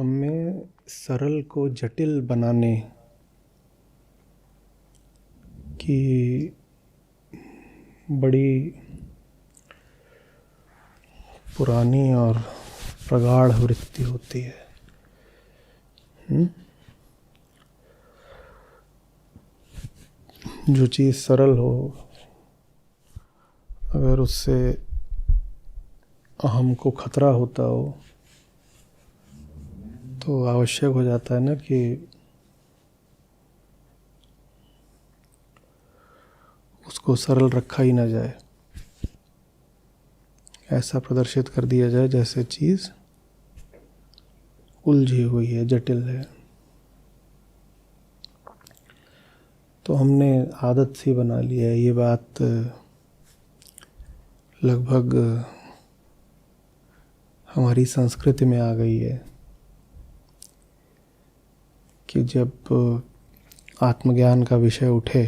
हमें सरल को जटिल बनाने की बड़ी पुरानी और प्रगाढ़ वृत्ति होती है। जो चीज़ सरल हो, अगर उससे हमको खतरा होता हो तो आवश्यक हो जाता है ना कि उसको सरल रखा ही ना जाए, ऐसा प्रदर्शित कर दिया जाए जैसे चीज़ उलझी हुई है, जटिल है। तो हमने आदत सी बना ली है, ये बात लगभग हमारी संस्कृति में आ गई है कि जब आत्मज्ञान का विषय उठे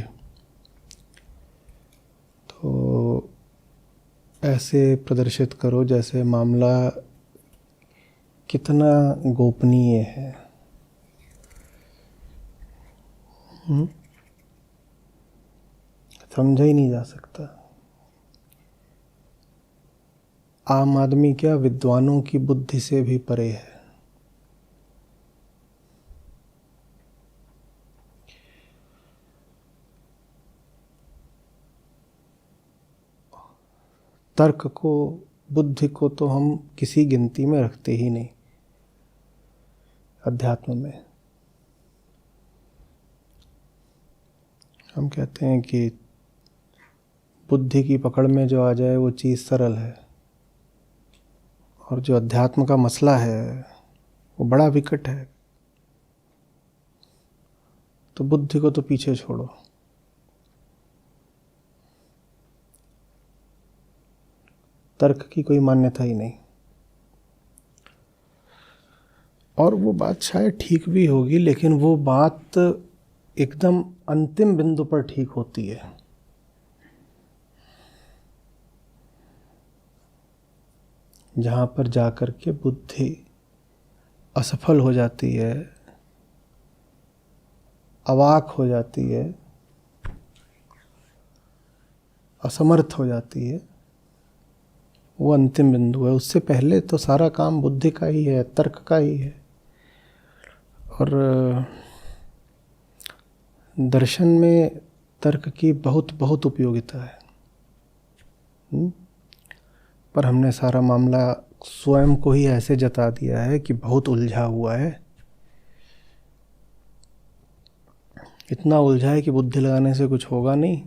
तो ऐसे प्रदर्शित करो जैसे मामला कितना गोपनीय है। समझा ही नहीं जा सकता। आम आदमी क्या, विद्वानों की बुद्धि से भी परे है। तर्क को, बुद्धि को तो हम किसी गिनती में रखते ही नहीं अध्यात्म में। हम कहते हैं कि बुद्धि की पकड़ में जो आ जाए वो चीज़ सरल है, और जो अध्यात्म का मसला है वो बड़ा विकट है। तो बुद्धि को तो पीछे छोड़ो, तर्क की कोई मान्यता ही नहीं। और वो बात शायद ठीक भी होगी, लेकिन वो बात एकदम अंतिम बिंदु पर ठीक होती है। जहाँ पर जाकर के बुद्धि असफल हो जाती है, अवाक हो जाती है, असमर्थ हो जाती है, वो अंतिम बिंदु है। उससे पहले तो सारा काम बुद्धि का ही है, तर्क का ही है। और दर्शन में तर्क की बहुत बहुत उपयोगिता है। पर हमने सारा मामला स्वयं को ही ऐसे जता दिया है कि बहुत उलझा हुआ है। इतना उलझा है कि बुद्धि लगाने से कुछ होगा नहीं,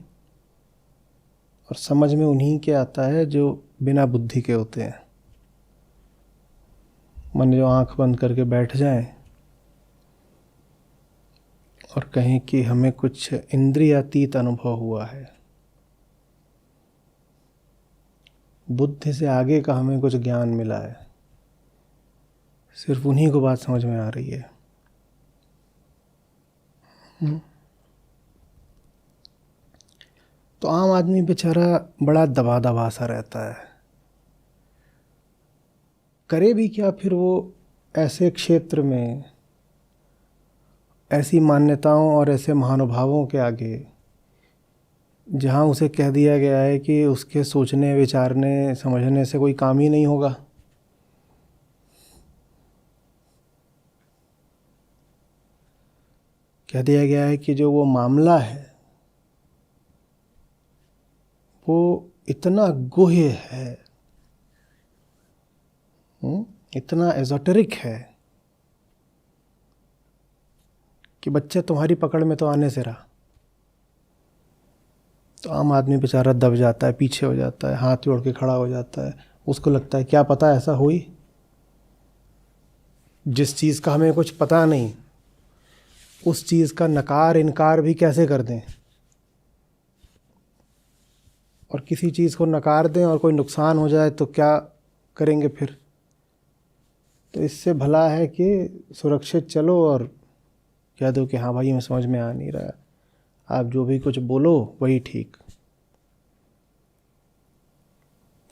और समझ में उन्हीं के आता है जो बिना बुद्धि के होते हैं। मन जो आंख बंद करके बैठ जाए और कहें कि हमें कुछ इंद्रियातीत अनुभव हुआ है, बुद्धि से आगे का हमें कुछ ज्ञान मिला है, सिर्फ उन्हीं को बात समझ में आ रही है। तो आम आदमी बेचारा बड़ा दबा दबा सा रहता है। करे भी क्या फिर वो ऐसे क्षेत्र में, ऐसी मान्यताओं और ऐसे महानुभावों के आगे जहाँ उसे कह दिया गया है कि उसके सोचने, विचारने, समझने से कोई काम ही नहीं होगा। कह दिया गया है कि जो वो मामला है वो इतना गुह्य है, इतना एजोटेरिक है कि बच्चे तुम्हारी पकड़ में तो आने से रहा। तो आम आदमी बेचारा दब जाता है, पीछे हो जाता है, हाथ जोड़ के खड़ा हो जाता है। उसको लगता है क्या पता ऐसा हुई, जिस चीज़ का हमें कुछ पता नहीं उस चीज़ का नकार इनकार भी कैसे कर दें, और किसी चीज़ को नकार दें और कोई नुकसान हो जाए तो क्या करेंगे फिर। तो इससे भला है कि सुरक्षित चलो और कह दो कि हाँ भाई हमें समझ में आ नहीं रहा, आप जो भी कुछ बोलो वही ठीक।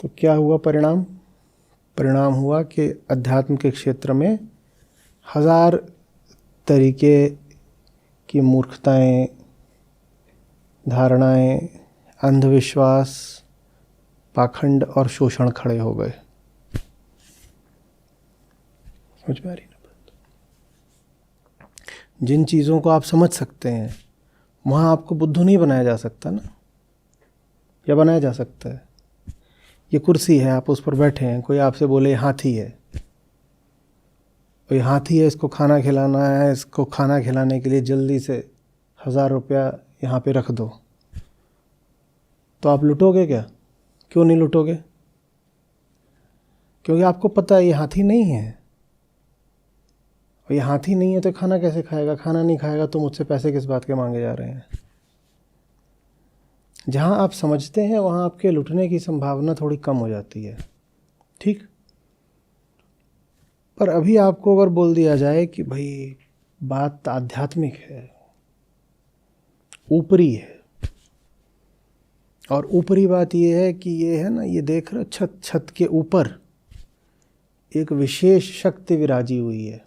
तो क्या हुआ परिणाम? परिणाम हुआ कि अध्यात्म के क्षेत्र में हजार तरीके की मूर्खताएं, धारणाएं, अंधविश्वास, पाखंड और शोषण खड़े हो गए। समझ में आ रही ना बात? जिन चीज़ों को आप समझ सकते हैं वहाँ आपको बुद्धू नहीं बनाया जा सकता ना, या बनाया जा सकता है? ये कुर्सी है, आप उस पर बैठे हैं, कोई आपसे बोले हाथी है, ये हाथी है, इसको खाना खिलाना है, इसको खाना खिलाने के लिए जल्दी से 1000 रुपया यहाँ पे रख दो, तो आप लुटोगे क्या? क्यों नहीं लुटोगे? क्योंकि आपको पता है ये हाथी नहीं है, और ये हाथी नहीं है तो खाना कैसे खाएगा? खाना नहीं खाएगा तो मुझसे पैसे किस बात के मांगे जा रहे हैं? जहाँ आप समझते हैं वहाँ आपके लुटने की संभावना थोड़ी कम हो जाती है, ठीक? पर अभी आपको अगर बोल दिया जाए कि भाई बात आध्यात्मिक है, ऊपरी है, और ऊपरी बात ये है कि ये है ना, ये देख रहे छत के ऊपर एक विशेष शक्ति विराजी हुई है,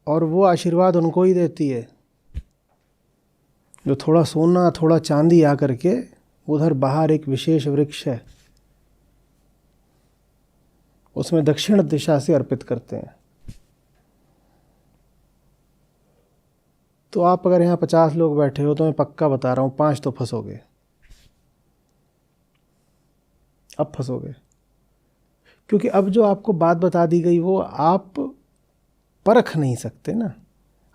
और वो आशीर्वाद उनको ही देती है जो थोड़ा सोना थोड़ा चांदी आ करके उधर बाहर एक विशेष वृक्ष है उसमें दक्षिण दिशा से अर्पित करते हैं। तो आप अगर यहाँ 50 लोग बैठे हो तो मैं पक्का बता रहा हूँ 5 तो फंसोगे। अब फंसोगे क्योंकि अब जो आपको बात बता दी गई वो आप परख नहीं सकते ना।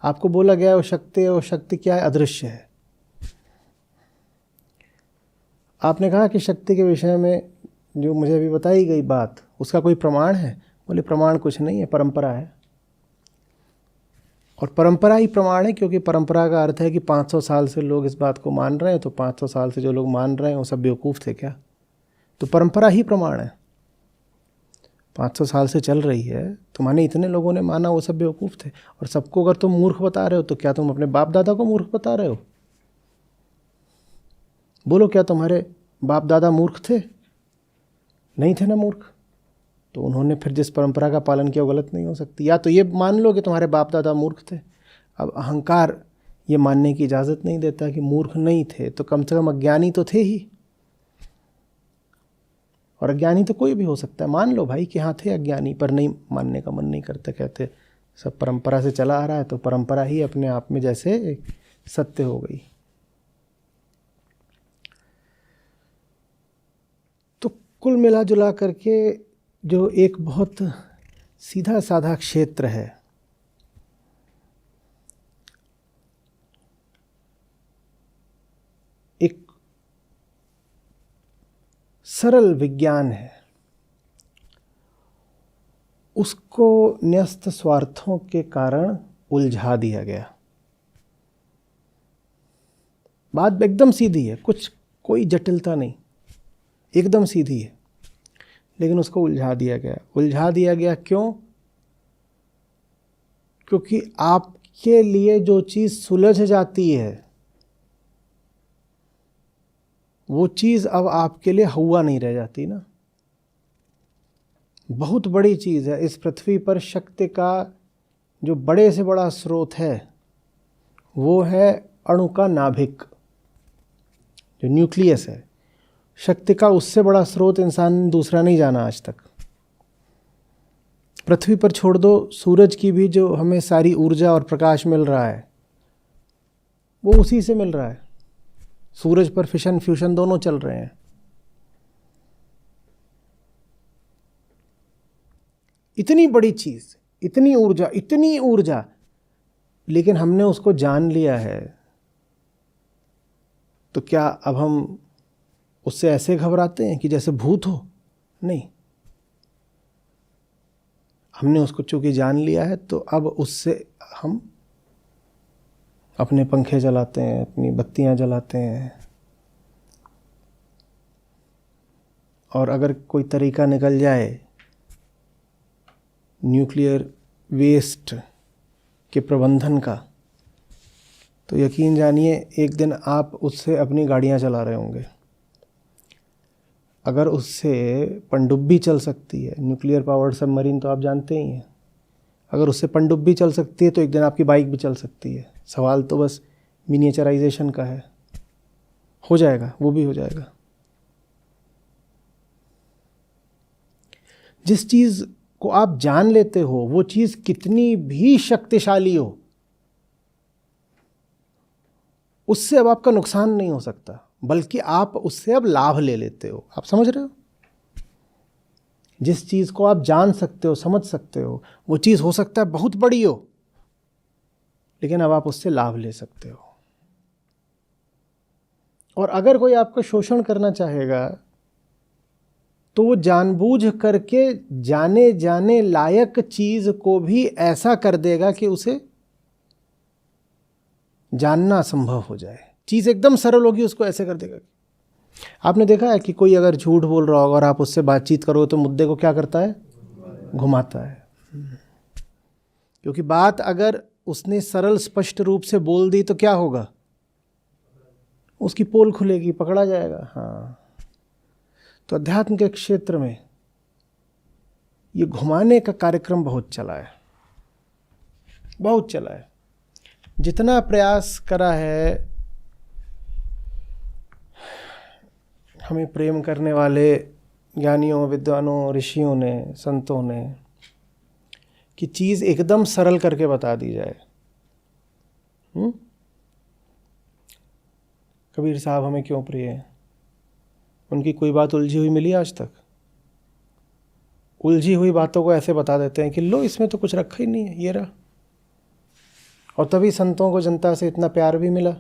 आपको बोला गया वो शक्ति क्या है? अदृश्य है। आपने कहा कि शक्ति के विषय में जो मुझे अभी बताई गई बात उसका कोई प्रमाण है? बोले प्रमाण कुछ नहीं है, परंपरा है। और परंपरा ही प्रमाण है, क्योंकि परंपरा का अर्थ है कि 500 साल से लोग इस बात को मान रहे हैं, तो 500 साल से जो लोग मान रहे हैं वो सब बेवकूफ़ थे क्या? तो परंपरा ही प्रमाण है। 500 साल से चल रही है तो माने इतने लोगों ने माना, वो सब बेवकूफ़ थे। और सबको अगर तुम मूर्ख बता रहे हो तो क्या तुम अपने बाप दादा को मूर्ख बता रहे हो? बोलो, क्या तुम्हारे बाप दादा मूर्ख थे? नहीं थे ना मूर्ख। तो उन्होंने फिर जिस परंपरा का पालन किया वो गलत नहीं हो सकती। या तो ये मान लो कि तुम्हारे बाप दादा मूर्ख थे। अब अहंकार ये मानने की इजाज़त नहीं देता कि मूर्ख नहीं थे, तो कम से कम अज्ञानी तो थे ही। और अज्ञानी तो कोई भी हो सकता है। मान लो भाई कि हाँ थे अज्ञानी, पर नहीं मानने का मन नहीं करते, कहते सब परंपरा से चला आ रहा है, तो परंपरा ही अपने आप में जैसे एक सत्य हो गई। तो कुल मिला जुला करके जो एक बहुत सीधा साधा क्षेत्र है, एक सरल विज्ञान है, उसको न्यस्त स्वार्थों के कारण उलझा दिया गया। बात एकदम सीधी है, कोई जटिलता नहीं, एकदम सीधी है, लेकिन उसको उलझा दिया गया। उलझा दिया गया क्यों? क्योंकि आपके लिए जो चीज़ सुलझ जाती है वो चीज़ अब आपके लिए हुआ नहीं रह जाती ना। बहुत बड़ी चीज़ है इस पृथ्वी पर। शक्ति का जो बड़े से बड़ा स्रोत है वो है अणु का नाभिक, जो न्यूक्लियस है। शक्ति का उससे बड़ा स्रोत इंसान ने दूसरा नहीं जाना आज तक। पृथ्वी पर छोड़ दो, सूरज की भी जो हमें सारी ऊर्जा और प्रकाश मिल रहा है वो उसी से मिल रहा है। सूरज पर फिशन फ्यूशन दोनों चल रहे हैं। इतनी बड़ी चीज, इतनी ऊर्जा, लेकिन हमने उसको जान लिया है। तो क्या अब हम उससे ऐसे घबराते हैं कि जैसे भूत हो? नहीं, हमने उसको चूंकि जान लिया है तो अब उससे हम अपने पंखे जलाते हैं, अपनी बत्तियां जलाते हैं। और अगर कोई तरीका निकल जाए न्यूक्लियर वेस्ट के प्रबंधन का, तो यकीन जानिए एक दिन आप उससे अपनी गाड़ियां चला रहे होंगे। अगर उससे पनडुब्बी चल सकती है, न्यूक्लियर पावर्ड सबमरीन तो आप जानते ही हैं, अगर उससे पनडुब्बी चल सकती है तो एक दिन आपकी बाइक भी चल सकती है। सवाल तो बस मिनिएचराइजेशन का है। हो जाएगा, वो भी हो जाएगा। जिस चीज़ को आप जान लेते हो वो चीज़ कितनी भी शक्तिशाली हो, उससे अब आपका नुकसान नहीं हो सकता, बल्कि आप उससे अब लाभ ले लेते हो। आप समझ रहे हो? जिस चीज़ को आप जान सकते हो, समझ सकते हो, वो चीज़ हो सकता है बहुत बड़ी हो, लेकिन अब आप उससे लाभ ले सकते हो। और अगर कोई आपका शोषण करना चाहेगा तो वो जानबूझ करके जाने जाने लायक चीज़ को भी ऐसा कर देगा कि उसे जानना असंभव हो जाए। चीज़ एकदम सरल होगी, उसको ऐसे कर देगा। आपने देखा है कि कोई अगर झूठ बोल रहा होगा और आप उससे बातचीत करो तो मुद्दे को क्या करता है? घुमाता है। क्योंकि बात अगर उसने सरल स्पष्ट रूप से बोल दी तो क्या होगा? उसकी पोल खुलेगी, पकड़ा जाएगा। हाँ, तो अध्यात्म के क्षेत्र में ये घुमाने का कार्यक्रम बहुत चला है, बहुत चला है। जितना प्रयास करा है हमें प्रेम करने वाले ज्ञानियों, विद्वानों, ऋषियों ने, संतों ने, कि चीज़ एकदम सरल करके बता दी जाए। कबीर साहब हमें क्यों प्रिय हैं? उनकी कोई बात उलझी हुई मिली आज तक? उलझी हुई बातों को ऐसे बता देते हैं कि लो इसमें तो कुछ रखा ही नहीं है, ये रहा। और तभी संतों को जनता से इतना प्यार भी मिला।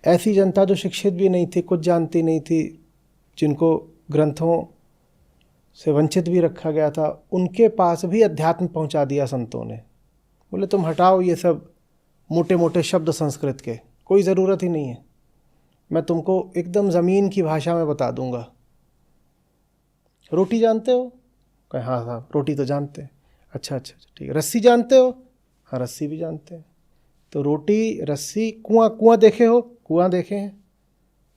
ऐसी जनता जो शिक्षित भी नहीं थी, कुछ जानती नहीं थी, जिनको ग्रंथों से वंचित भी रखा गया था, उनके पास भी अध्यात्म पहुंचा दिया संतों ने। बोले तुम हटाओ ये सब मोटे मोटे शब्द संस्कृत के, कोई ज़रूरत ही नहीं है, मैं तुमको एकदम ज़मीन की भाषा में बता दूंगा। रोटी जानते हो? कहे हाँ हाँ रोटी तो जानते हैं। अच्छा अच्छा ठीक है। रस्सी जानते हो? हाँ रस्सी भी जानते हैं। तो रोटी, रस्सी, कुआं, कुआं देखे हो? कुआं देखे हैं,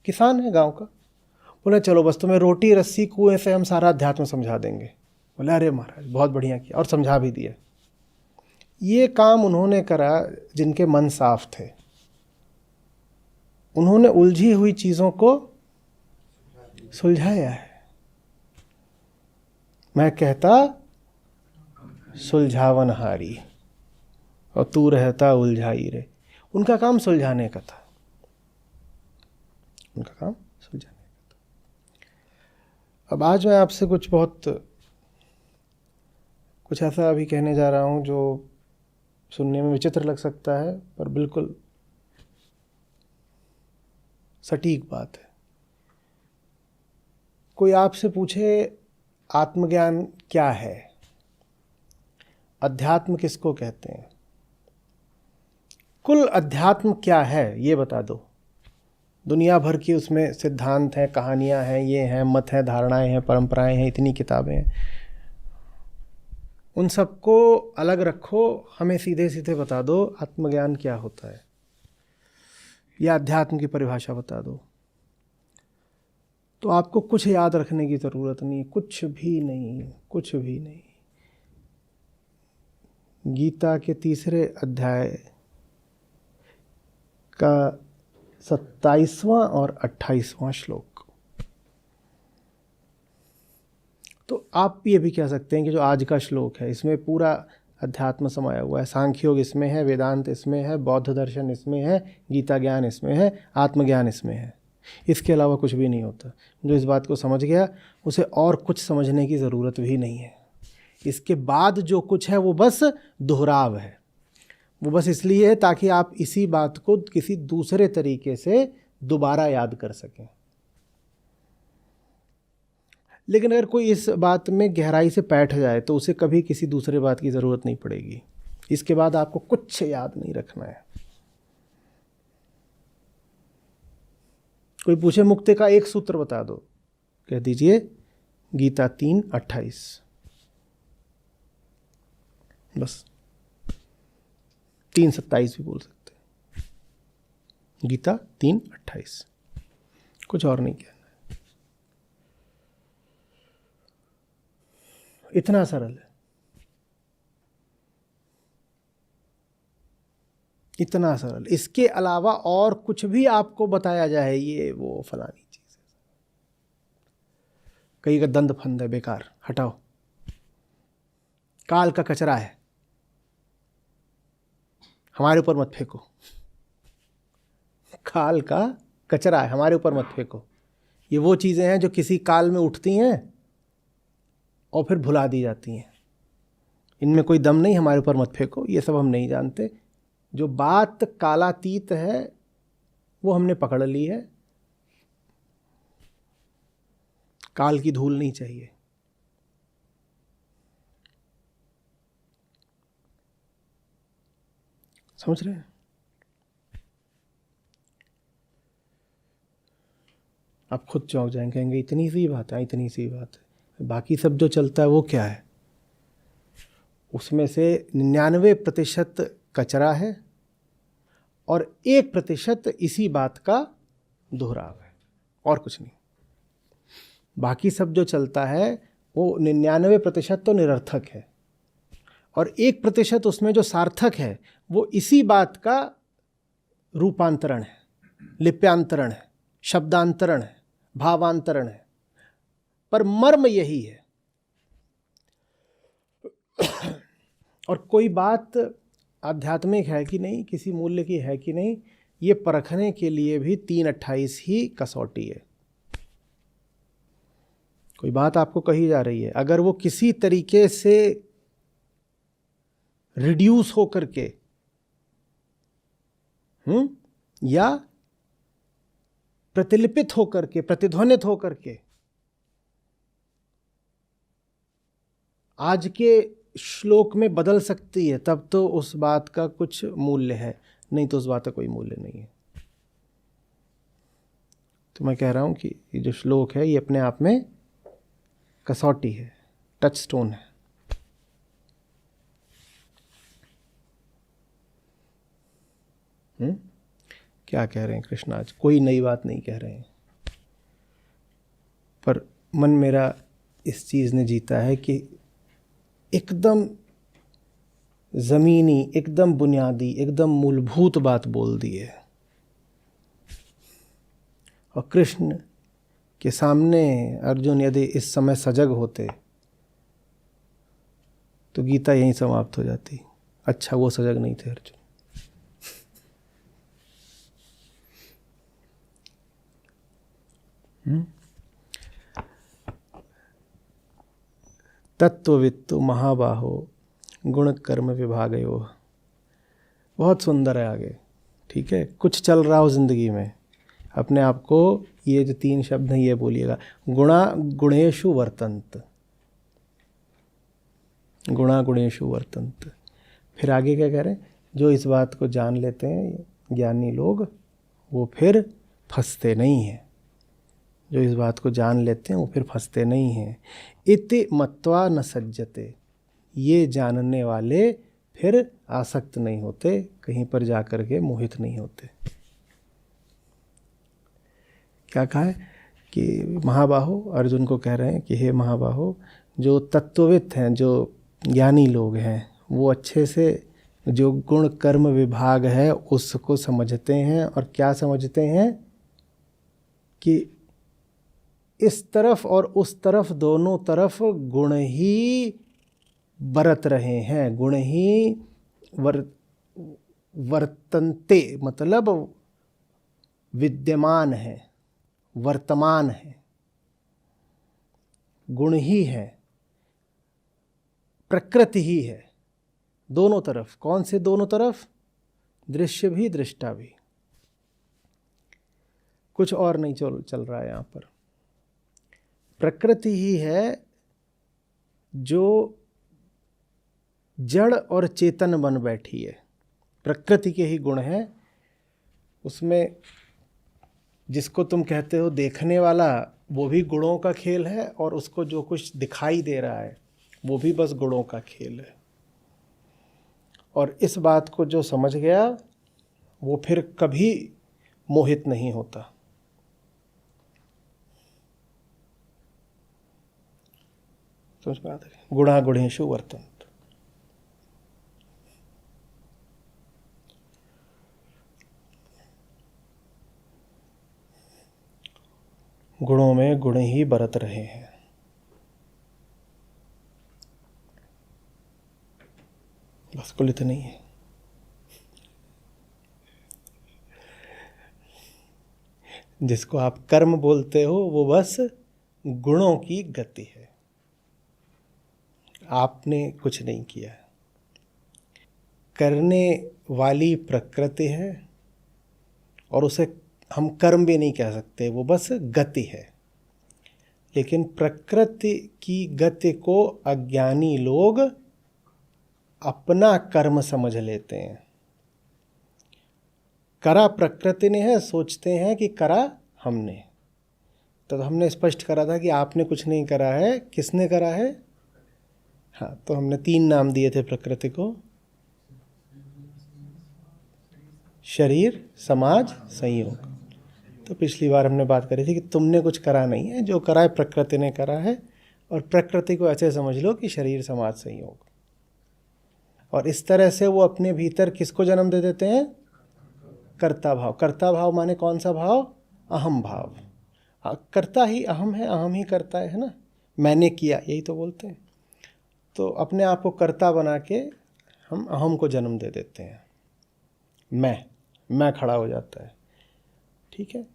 किसान है गांव का। बोले चलो बस तुम्हें रोटी, रस्सी, कुएं से हम सारा अध्यात्म समझा देंगे। बोले अरे महाराज बहुत बढ़िया किया, और समझा भी दिया। ये काम उन्होंने करा जिनके मन साफ थे। उन्होंने उलझी हुई चीज़ों को सुलझाया है। मैं कहता सुलझावनहारी और तू रहता उलझाई रे। उनका काम सुलझाने का था, उनका काम सुलझाने का था। अब आज मैं आपसे कुछ ऐसा अभी कहने जा रहा हूँ जो सुनने में विचित्र लग सकता है, पर बिल्कुल सटीक बात है। कोई आपसे पूछे आत्मज्ञान क्या है, अध्यात्म किसको कहते हैं, कुल अध्यात्म क्या है ये बता दो। दुनिया भर की उसमें सिद्धांत हैं, कहानियां हैं, ये हैं, मत हैं, धारणाएं हैं, परंपराएं हैं, इतनी किताबें हैं। उन सबको अलग रखो, हमें सीधे सीधे बता दो आत्मज्ञान क्या होता है, या अध्यात्म की परिभाषा बता दो। तो आपको कुछ याद रखने की ज़रूरत नहीं, कुछ भी नहीं, कुछ भी नहीं। गीता के 3 अध्याय का 27वां और 28वां श्लोक। तो आप ये भी कह सकते हैं कि जो आज का श्लोक है इसमें पूरा अध्यात्म समाया हुआ है। सांख्य योग इसमें है, वेदांत इसमें है, बौद्ध दर्शन इसमें है, गीता ज्ञान इसमें है, आत्मज्ञान इसमें है। इसके अलावा कुछ भी नहीं होता। जो इस बात को समझ गया उसे और कुछ समझने की ज़रूरत भी नहीं है। इसके बाद जो कुछ है वो बस दोहराव है, वो बस इसलिए है ताकि आप इसी बात को किसी दूसरे तरीके से दोबारा याद कर सकें। लेकिन अगर कोई इस बात में गहराई से बैठ जाए तो उसे कभी किसी दूसरे बात की ज़रूरत नहीं पड़ेगी। इसके बाद आपको कुछ याद नहीं रखना है। कोई पूछे मुक्ति का एक सूत्र बता दो, कह दीजिए गीता 3:28, बस। 3:27 भी बोल सकते हैं, गीता 3:28, कुछ और नहीं कहना है। इतना सरल है, इतना सरल। इसके अलावा और कुछ भी आपको बताया जाए ये वो फलानी चीज है, कहीं का दंड फंद है, बेकार, हटाओ। काल का कचरा है, हमारे ऊपर मत फेंको। काल का कचरा है, हमारे ऊपर मत फेंको। ये वो चीजें हैं जो किसी काल में उठती हैं और फिर भुला दी जाती हैं। इनमें कोई दम नहीं, हमारे ऊपर मत फेंको, ये सब हम नहीं जानते। जो बात कालातीत है वो हमने पकड़ ली है, काल की धूल नहीं चाहिए। समझ रहे हैं? आप खुद चौंक जाएंगे, कहेंगे इतनी सी बात है, इतनी सी बात है। बाकी सब जो चलता है वो क्या है? उसमें से 99% कचरा है और 1% इसी बात का दोहराव है, और कुछ नहीं। बाकी सब जो चलता है वो 99% तो निरर्थक है और 1% उसमें जो सार्थक है वो इसी बात का रूपांतरण है, लिप्यांतरण है, शब्दांतरण है, भावांतरण है। पर मर्म यही है। और कोई बात आध्यात्मिक है कि नहीं, किसी मूल्य की है कि नहीं, ये परखने के लिए भी 3:28 ही कसौटी है। कोई बात आपको कही जा रही है, अगर वो किसी तरीके से रिड्यूस होकर के या प्रतिलिपित होकर के, प्रतिध्वनित होकर के आज के श्लोक में बदल सकती है, तब तो उस बात का कुछ मूल्य है, नहीं तो उस बात का कोई मूल्य नहीं है। तो मैं कह रहा हूं कि ये जो श्लोक है ये अपने आप में कसौटी है, टच स्टोन है। क्या कह रहे हैं कृष्ण? आज कोई नई बात नहीं कह रहे हैं, पर मन मेरा इस चीज ने जीता है कि एकदम जमीनी, एकदम बुनियादी, एकदम मूलभूत बात बोल दी है। और कृष्ण के सामने अर्जुन यदि इस समय सजग होते तो गीता यहीं समाप्त हो जाती। अच्छा वो सजग नहीं थे अर्जुन। तत्ववित्तु महाबाहो गुण कर्म विभागयो। बहुत सुंदर है आगे, ठीक है। कुछ चल रहा हो जिंदगी में, अपने आप को ये जो 3 शब्द हैं ये बोलिएगा, गुणा गुणेषु वर्तन्त, गुणा गुणेषु वर्तन्त। फिर आगे क्या कह रहे हैं? जो इस बात को जान लेते हैं ज्ञानी लोग, वो फिर फंसते नहीं हैं। जो इस बात को जान लेते हैं वो फिर फंसते नहीं हैं। इति मत्वा न सज्जते, ये जानने वाले फिर आसक्त नहीं होते, कहीं पर जाकर के मोहित नहीं होते। क्या कहा है कि महाबाहो, अर्जुन को कह रहे हैं कि हे महाबाहो, जो तत्वविद हैं, जो ज्ञानी लोग हैं, वो अच्छे से जो गुण कर्म विभाग है उसको समझते हैं। और क्या समझते हैं? कि इस तरफ और उस तरफ, दोनों तरफ गुण ही बरत रहे हैं, गुण ही वर्तन्ते, मतलब विद्यमान है, वर्तमान है, गुण ही है, प्रकृति ही है, दोनों तरफ। कौन से दोनों तरफ? दृश्य भी, दृष्टा भी। कुछ और नहीं चल रहा है यहाँ पर। प्रकृति ही है जो जड़ और चेतन बन बैठी है। प्रकृति के ही गुण हैं उसमें। जिसको तुम कहते हो देखने वाला, वो भी गुणों का खेल है, और उसको जो कुछ दिखाई दे रहा है वो भी बस गुणों का खेल है। और इस बात को जो समझ गया वो फिर कभी मोहित नहीं होता। समझ में आता है? गुणा गुणेषु वर्तन्ते। गुणों में गुण ही बरत रहे हैं। बस कुल इतना ही है। जिसको आप कर्म बोलते हो वो बस गुणों की गति है, आपने कुछ नहीं किया। करने वाली प्रकृति है और उसे हम कर्म भी नहीं कह सकते, वो बस गति है। लेकिन प्रकृति की गति को अज्ञानी लोग अपना कर्म समझ लेते हैं। करा प्रकृति ने है, सोचते हैं कि करा हमने। तो हमने स्पष्ट करा था कि आपने कुछ नहीं करा है, किसने करा है? हाँ, तो हमने 3 नाम दिए थे प्रकृति को: शरीर, समाज, संयोग। तो पिछली बार हमने बात करी थी कि तुमने कुछ करा नहीं है, जो करा है प्रकृति ने करा है। और प्रकृति को ऐसे समझ लो कि शरीर, समाज, संयोग। और इस तरह से वो अपने भीतर किसको जन्म दे देते हैं? कर्ता भाव। कर्ता भाव माने कौन सा भाव? अहम भाव। कर्ता ही अहम है, अहम ही करता है ना, मैंने किया, यही तो बोलते हैं। तो अपने आप को कर्ता बना के हम अहम को जन्म दे देते हैं। मैं खड़ा हो जाता है। ठीक है,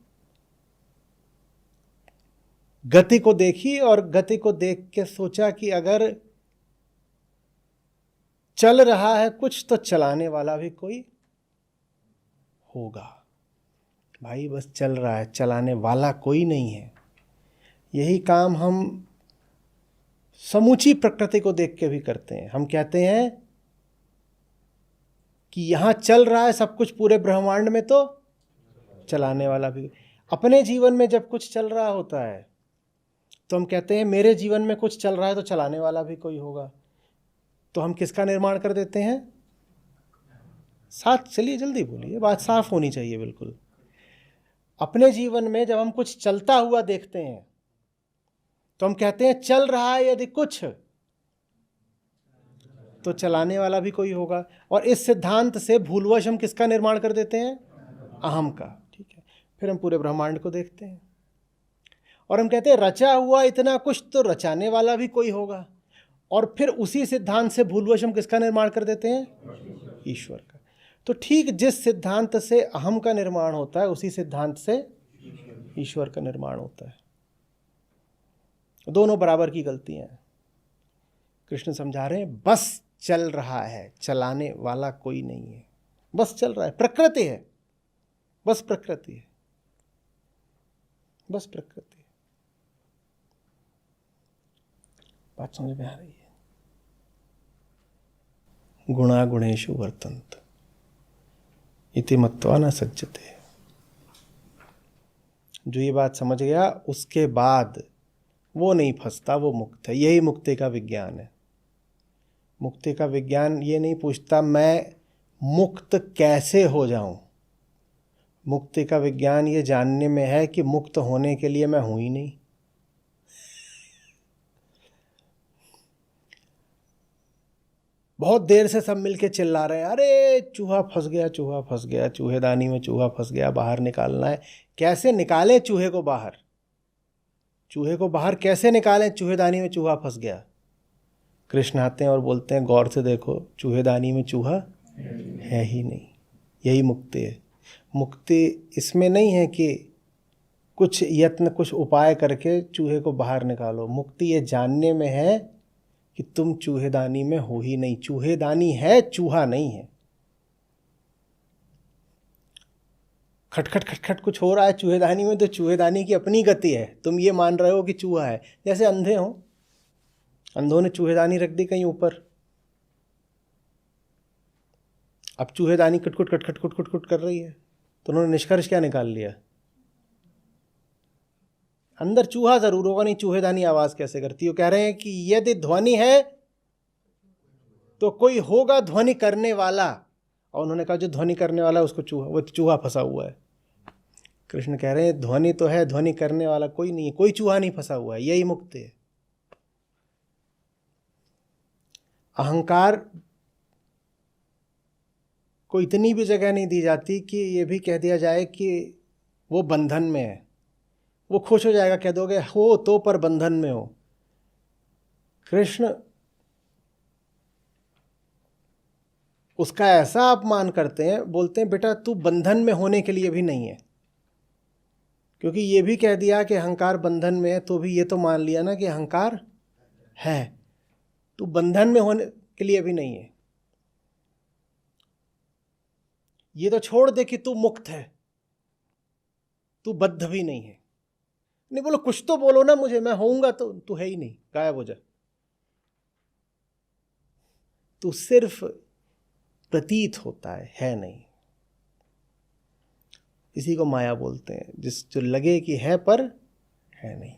गति को देखी और गति को देख के सोचा कि अगर चल रहा है कुछ तो चलाने वाला भी कोई होगा। भाई बस चल रहा है, चलाने वाला कोई नहीं है। यही काम हम समूची प्रकृति को देख के भी करते हैं। हम कहते हैं कि यहां चल रहा है सब कुछ पूरे ब्रह्मांड में, तो चलाने वाला भी। अपने जीवन में जब कुछ चल रहा होता है तो हम कहते हैं मेरे जीवन में कुछ चल रहा है तो चलाने वाला भी कोई होगा। तो हम किसका निर्माण कर देते हैं? साथ चलिए, जल्दी बोलिए, बात साफ होनी चाहिए बिल्कुल। अपने जीवन में जब हम कुछ चलता हुआ देखते हैं तो हम कहते हैं चल रहा है यदि कुछ तो चलाने वाला भी कोई होगा। और इस सिद्धांत से भूलवश हम किसका निर्माण कर देते हैं? अहम का। ठीक है, फिर हम पूरे ब्रह्मांड को देखते हैं और हम कहते हैं रचा हुआ इतना कुछ तो रचाने वाला भी कोई होगा। और फिर उसी सिद्धांत से भूलवश हम किसका निर्माण कर देते हैं? ईश्वर का। तो ठीक जिस सिद्धांत से अहम का निर्माण होता है उसी सिद्धांत से ईश्वर का निर्माण होता है। दोनों बराबर की गलतियां हैं। कृष्ण समझा रहे हैं बस चल रहा है, चलाने वाला कोई नहीं है, बस चल रहा है। प्रकृति है, बस प्रकृति है, बस प्रकृति है। बात समझ में आ रही है? गुणा गुणेषु वर्तन्ते इति मत्वा न सज्जते। जो ये बात समझ गया उसके बाद वो नहीं फंसता, वो मुक्त है। यही मुक्ति का विज्ञान है। मुक्ति का विज्ञान ये नहीं पूछता मैं मुक्त कैसे हो जाऊं। मुक्ति का विज्ञान ये जानने में है कि मुक्त होने के लिए मैं हूं ही नहीं। बहुत देर से सब मिलके चिल्ला रहे हैं, अरे चूहा फंस गया, चूहा फंस गया, चूहेदानी में चूहा फंस गया, बाहर निकालना है। कैसे निकालें चूहे को बाहर? चूहे को बाहर कैसे निकालें? चूहेदानी में चूहा फंस गया। कृष्ण आते हैं और बोलते हैं गौर से देखो, चूहेदानी में चूहा है ही नहीं। यही मुक्ति है। मुक्ति इसमें नहीं है कि कुछ यत्न, कुछ उपाय करके चूहे को बाहर निकालो। मुक्ति ये जानने में है कि तुम चूहेदानी में हो ही नहीं। चूहेदानी है, चूहा नहीं है। खटखट खटखट कुछ हो रहा है चूहेदानी में तो चूहेदानी की अपनी गति है। तुम ये मान रहे हो कि चूहा है। जैसे अंधे हो, अंधों ने चूहेदानी रख दी कहीं ऊपर, अब चूहेदानी कटकुट कटखट कुटकुट कर रही है, तो उन्होंने निष्कर्ष क्या निकाल लिया? अंदर चूहा जरूर होगा, नहीं चूहेदानी आवाज कैसे करती हो? कह रहे हैं कि यदि ध्वनि है तो कोई होगा ध्वनि करने वाला। और उन्होंने कहा जो ध्वनि करने वाला उसको चूहा, वो चूहा फंसा हुआ है। कृष्ण कह रहे हैं ध्वनि तो है, ध्वनि करने वाला कोई नहीं है, कोई चूहा नहीं फंसा हुआ है। यही मुक्ति है। अहंकार को इतनी भी जगह नहीं दी जाती कि ये भी कह दिया जाए कि वो बंधन में है। वो खुश हो जाएगा, कह दोगे हो तो पर बंधन में हो। कृष्ण उसका ऐसा अपमान करते हैं, बोलते हैं बेटा तू बंधन में होने के लिए भी नहीं है, क्योंकि ये भी कह दिया कि अहंकार बंधन में है, तो भी ये तो मान लिया ना कि अहंकार है, तू बंधन में होने के लिए भी नहीं है। ये तो छोड़ दे कि तू मुक्त है, तू बद्ध भी नहीं है। नहीं बोलो, कुछ तो बोलो ना मुझे, मैं होऊंगा तो तू है ही नहीं, गायब हो जा। तू सिर्फ प्रतीत होता है नहीं। इसी को माया बोलते हैं, जो लगे कि है पर है नहीं।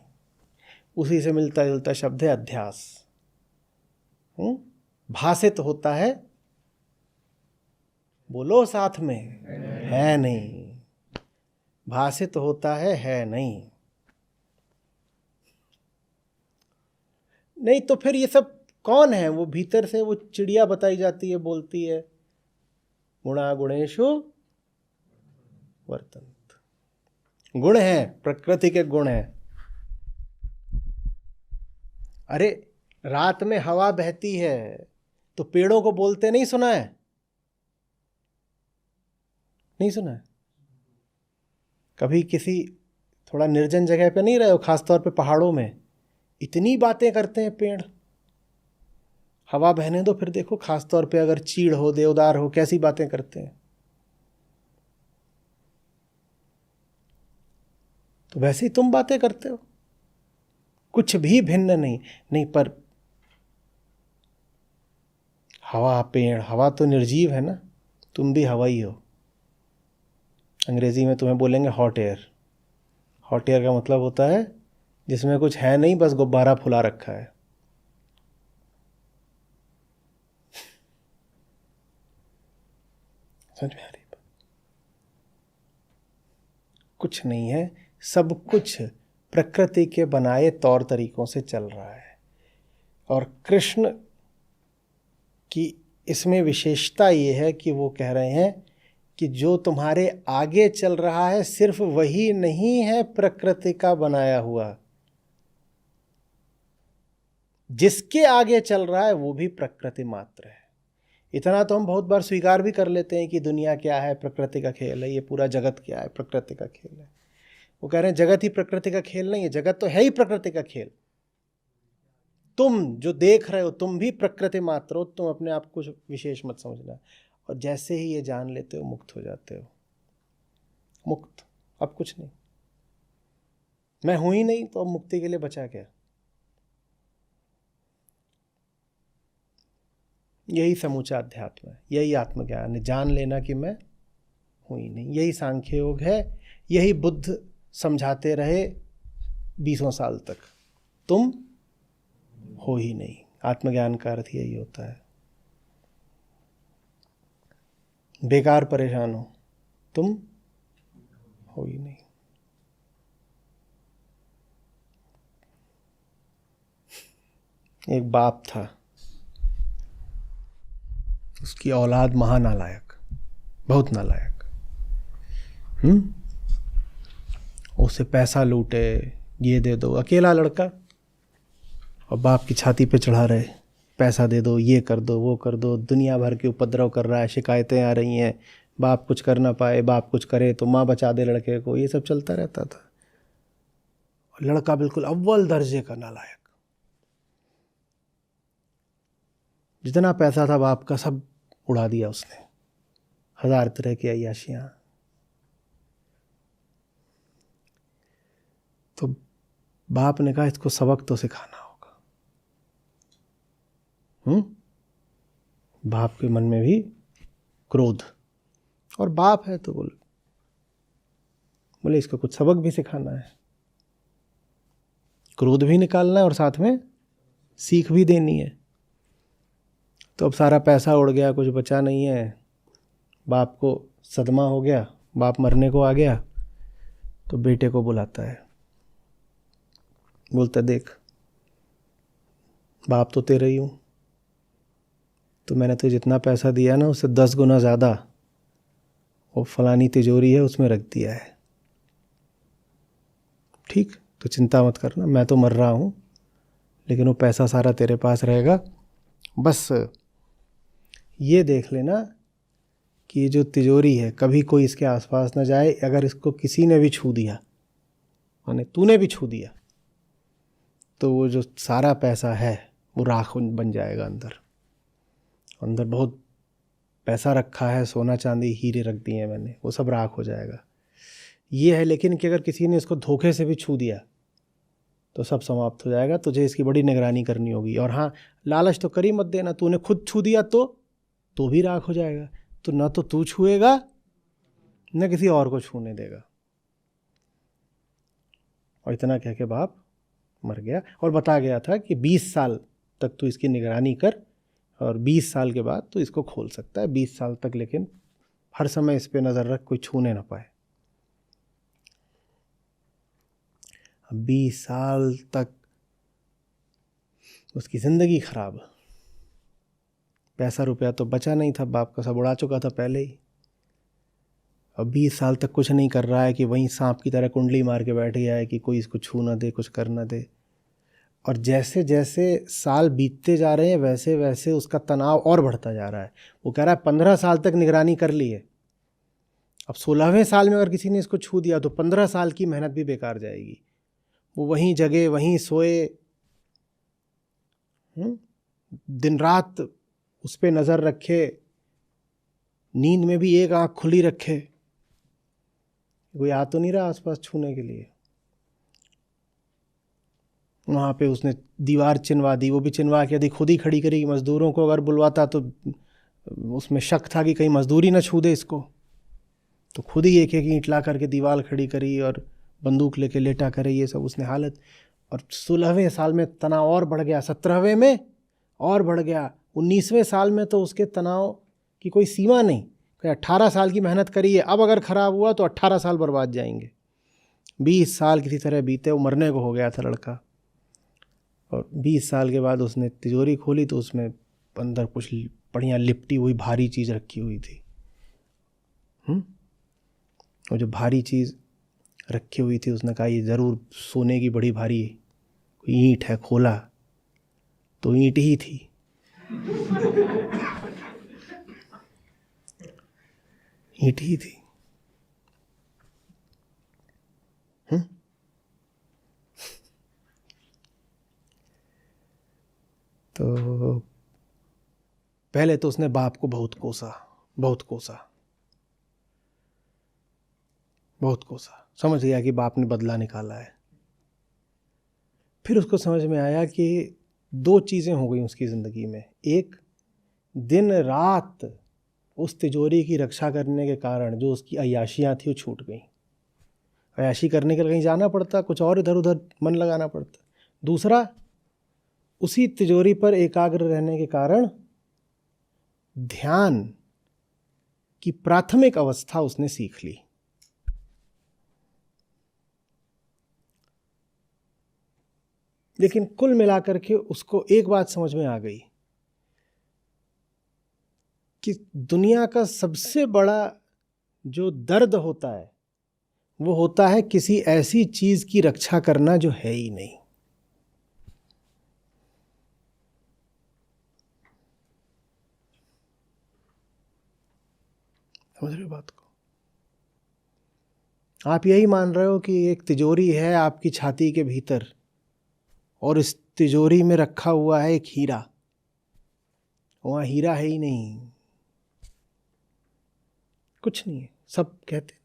उसी से मिलता जुलता शब्द है अध्यास। भासित होता है, बोलो साथ में, है नहीं। भासित होता है नहीं। नहीं तो फिर ये सब कौन है? वो भीतर से वो चिड़िया बताई जाती है, बोलती है गुणा गुणेषु वर्तन्त। गुण है, प्रकृति के गुण है। अरे रात में हवा बहती है तो पेड़ों को बोलते नहीं सुना है? नहीं सुना है? कभी किसी थोड़ा निर्जन जगह पे नहीं रहे हो, खासतौर पे पहाड़ों में, इतनी बातें करते हैं पेड़। हवा बहने दो, फिर देखो खासतौर पे अगर चीड़ हो, देवदार हो, कैसी बातें करते हैं। तो वैसे ही तुम बातें करते हो, कुछ भी भिन्न नहीं। नहीं पर हवा, पेड़, हवा तो निर्जीव है ना, तुम भी हवा ही हो। अंग्रेजी में तुम्हें बोलेंगे हॉट एयर। हॉट एयर का मतलब होता है जिसमें कुछ है नहीं, बस गुब्बारा फुला रखा है। समझ में आ रही बात? कुछ नहीं है, सब कुछ प्रकृति के बनाए तौर तरीकों से चल रहा है। और कृष्ण की इसमें विशेषता ये है कि वो कह रहे हैं कि जो तुम्हारे आगे चल रहा है सिर्फ वही नहीं है प्रकृति का बनाया हुआ, जिसके आगे चल रहा है वो भी प्रकृति मात्र है। इतना तो हम बहुत बार स्वीकार भी कर लेते हैं कि दुनिया क्या है, प्रकृति का खेल है, ये पूरा जगत क्या है, प्रकृति का खेल है। वो कह रहे हैं जगत ही प्रकृति का खेल नहीं है, जगत तो है ही प्रकृति का खेल। तुम जो देख रहे हो तुम भी प्रकृति मात्र हो, तुम अपने आप को विशेष मत समझना। और जैसे ही ये जान लेते हो मुक्त हो जाते हो। मुक्त, अब कुछ नहीं, मैं हूं ही नहीं, तो अब मुक्ति के लिए बचा क्या? यही समूचा अध्यात्म है, यही आत्मज्ञान है, जान लेना कि मैं हूं ही नहीं। यही सांख्य योग है, यही बुद्ध समझाते रहे 20 साल तक, तुम हो ही नहीं। आत्मज्ञान का अर्थ यही होता है। बेकार परेशान हो, तुम हो ही नहीं। एक बाप था, उसकी औलाद महा नालायक, बहुत नालायक। उसे पैसा लूटे, ये दे दो, अकेला लड़का, और बाप की छाती पे चढ़ा रहे, पैसा दे दो, ये कर दो, वो कर दो, दुनिया भर के उपद्रव कर रहा है, शिकायतें आ रही हैं, बाप कुछ कर ना पाए, बाप कुछ करे तो माँ बचा दे लड़के को, ये सब चलता रहता था। और लड़का बिल्कुल अव्वल दर्जे का नालायक। जितना पैसा था बाप का सब उड़ा दिया उसने, 1000 तरह की अय्याशियां। तो बाप ने कहा इसको सबक तो सिखाना होगा। बाप के मन में भी क्रोध, और बाप है तो बोले इसको कुछ सबक भी सिखाना है, क्रोध भी निकालना है और साथ में सीख भी देनी है। तो अब सारा पैसा उड़ गया, कुछ बचा नहीं है, बाप को सदमा हो गया, बाप मरने को आ गया। तो बेटे को बुलाता है, बोलता देख बाप तो तेरा ही हूँ, तो मैंने तो जितना पैसा दिया ना उससे 10 गुना ज़्यादा वो फलानी तिजोरी है उसमें रख दिया है। ठीक, तो चिंता मत करना, मैं तो मर रहा हूँ लेकिन वो पैसा सारा तेरे पास रहेगा। बस ये देख लेना कि ये जो तिजोरी है कभी कोई इसके आसपास ना जाए। अगर इसको किसी ने भी छू दिया, माने तूने भी छू दिया, तो वो जो सारा पैसा है वो राख बन जाएगा। अंदर बहुत पैसा रखा है, सोना चांदी हीरे रख दिए हैं मैंने, वो सब राख हो जाएगा। ये है लेकिन कि अगर किसी ने इसको धोखे से भी छू दिया तो सब समाप्त हो जाएगा। तुझे इसकी बड़ी निगरानी करनी होगी। और हाँ, लालच तो करी मत देना, तूने खुद छू दिया तो भी राख हो जाएगा। तो ना तो तू छुएगा न किसी और को छूने देगा। और इतना कह के बाप मर गया और बता गया था कि 20 साल तक तू इसकी निगरानी कर और 20 साल के बाद तू इसको खोल सकता है। 20 साल तक लेकिन हर समय इस पे नज़र रख, कोई छूने ना पाए। 20 साल तक उसकी ज़िंदगी खराब। पैसा रुपया तो बचा नहीं था, बाप का सब उड़ा चुका था पहले ही। अब 20 साल तक कुछ नहीं कर रहा है कि वहीं सांप की तरह कुंडली मार के बैठ गया है कि कोई इसको छू ना दे, कुछ कर ना दे। और जैसे जैसे साल बीतते जा रहे हैं वैसे वैसे उसका तनाव और बढ़ता जा रहा है। वो कह रहा है 15 साल तक निगरानी कर ली है, अब 16वें साल में अगर किसी ने इसको छू दिया तो 15 साल की मेहनत भी बेकार जाएगी। वो वहीं जगे वहीं सोए, दिन रात उस पर नज़र रखे, नींद में भी एक आँख खुली रखे, कोई आ तो नहीं रहा आसपास छूने के लिए। वहाँ पे उसने दीवार चिनवा दी, वो भी चिनवा के यदि खुद ही खड़ी करेगी। मज़दूरों को अगर बुलवाता तो उसमें शक था कि कहीं मज़दूरी ना छू दे इसको, तो खुद ही एक एक ईंट ला करके दीवार खड़ी करी और बंदूक लेके लेटा करे। ये सब उसने हालत। और 16वें साल में तनाव और बढ़ गया, 17वें में और बढ़ गया, 19वें साल में तो उसके तनाव की कोई सीमा नहीं। 18 साल की मेहनत करी है, अब अगर ख़राब हुआ तो 18 साल बर्बाद जाएंगे। 20 साल किसी तरह बीते, वो मरने को हो गया था लड़का। और 20 साल के बाद उसने तिजोरी खोली तो उसमें अंदर कुछ बढ़िया लिपटी हुई भारी चीज़ रखी हुई थी। और जो भारी चीज़ रखी हुई थी उसने कहा ये ज़रूर सोने की बड़ी भारी कोई ईंट है। खोला तो ईंट ही थी। ईंट ही थी। तो पहले तो उसने बाप को बहुत कोसा, समझ गया कि बाप ने बदला निकाला है। फिर उसको समझ में आया कि 2 चीज़ें हो गई उसकी ज़िंदगी में। एक, दिन रात उस तिजोरी की रक्षा करने के कारण जो उसकी अय्याशियाँ थी वो छूट गई। अय्याशी करने के लिए कहीं जाना पड़ता, कुछ और इधर उधर मन लगाना पड़ता। दूसरा, उसी तिजोरी पर एकाग्र रहने के कारण ध्यान की प्राथमिक अवस्था उसने सीख ली। लेकिन कुल मिलाकर के उसको एक बात समझ में आ गई कि दुनिया का सबसे बड़ा जो दर्द होता है वो होता है किसी ऐसी चीज़ की रक्षा करना जो है ही नहीं। समझ रहे हो बात को? आप यही मान रहे हो कि एक तिजोरी है आपकी छाती के भीतर और इस तिजोरी में रखा हुआ है एक हीरा। वहाँ हीरा है ही नहीं, कुछ नहीं है। सब कहते हैं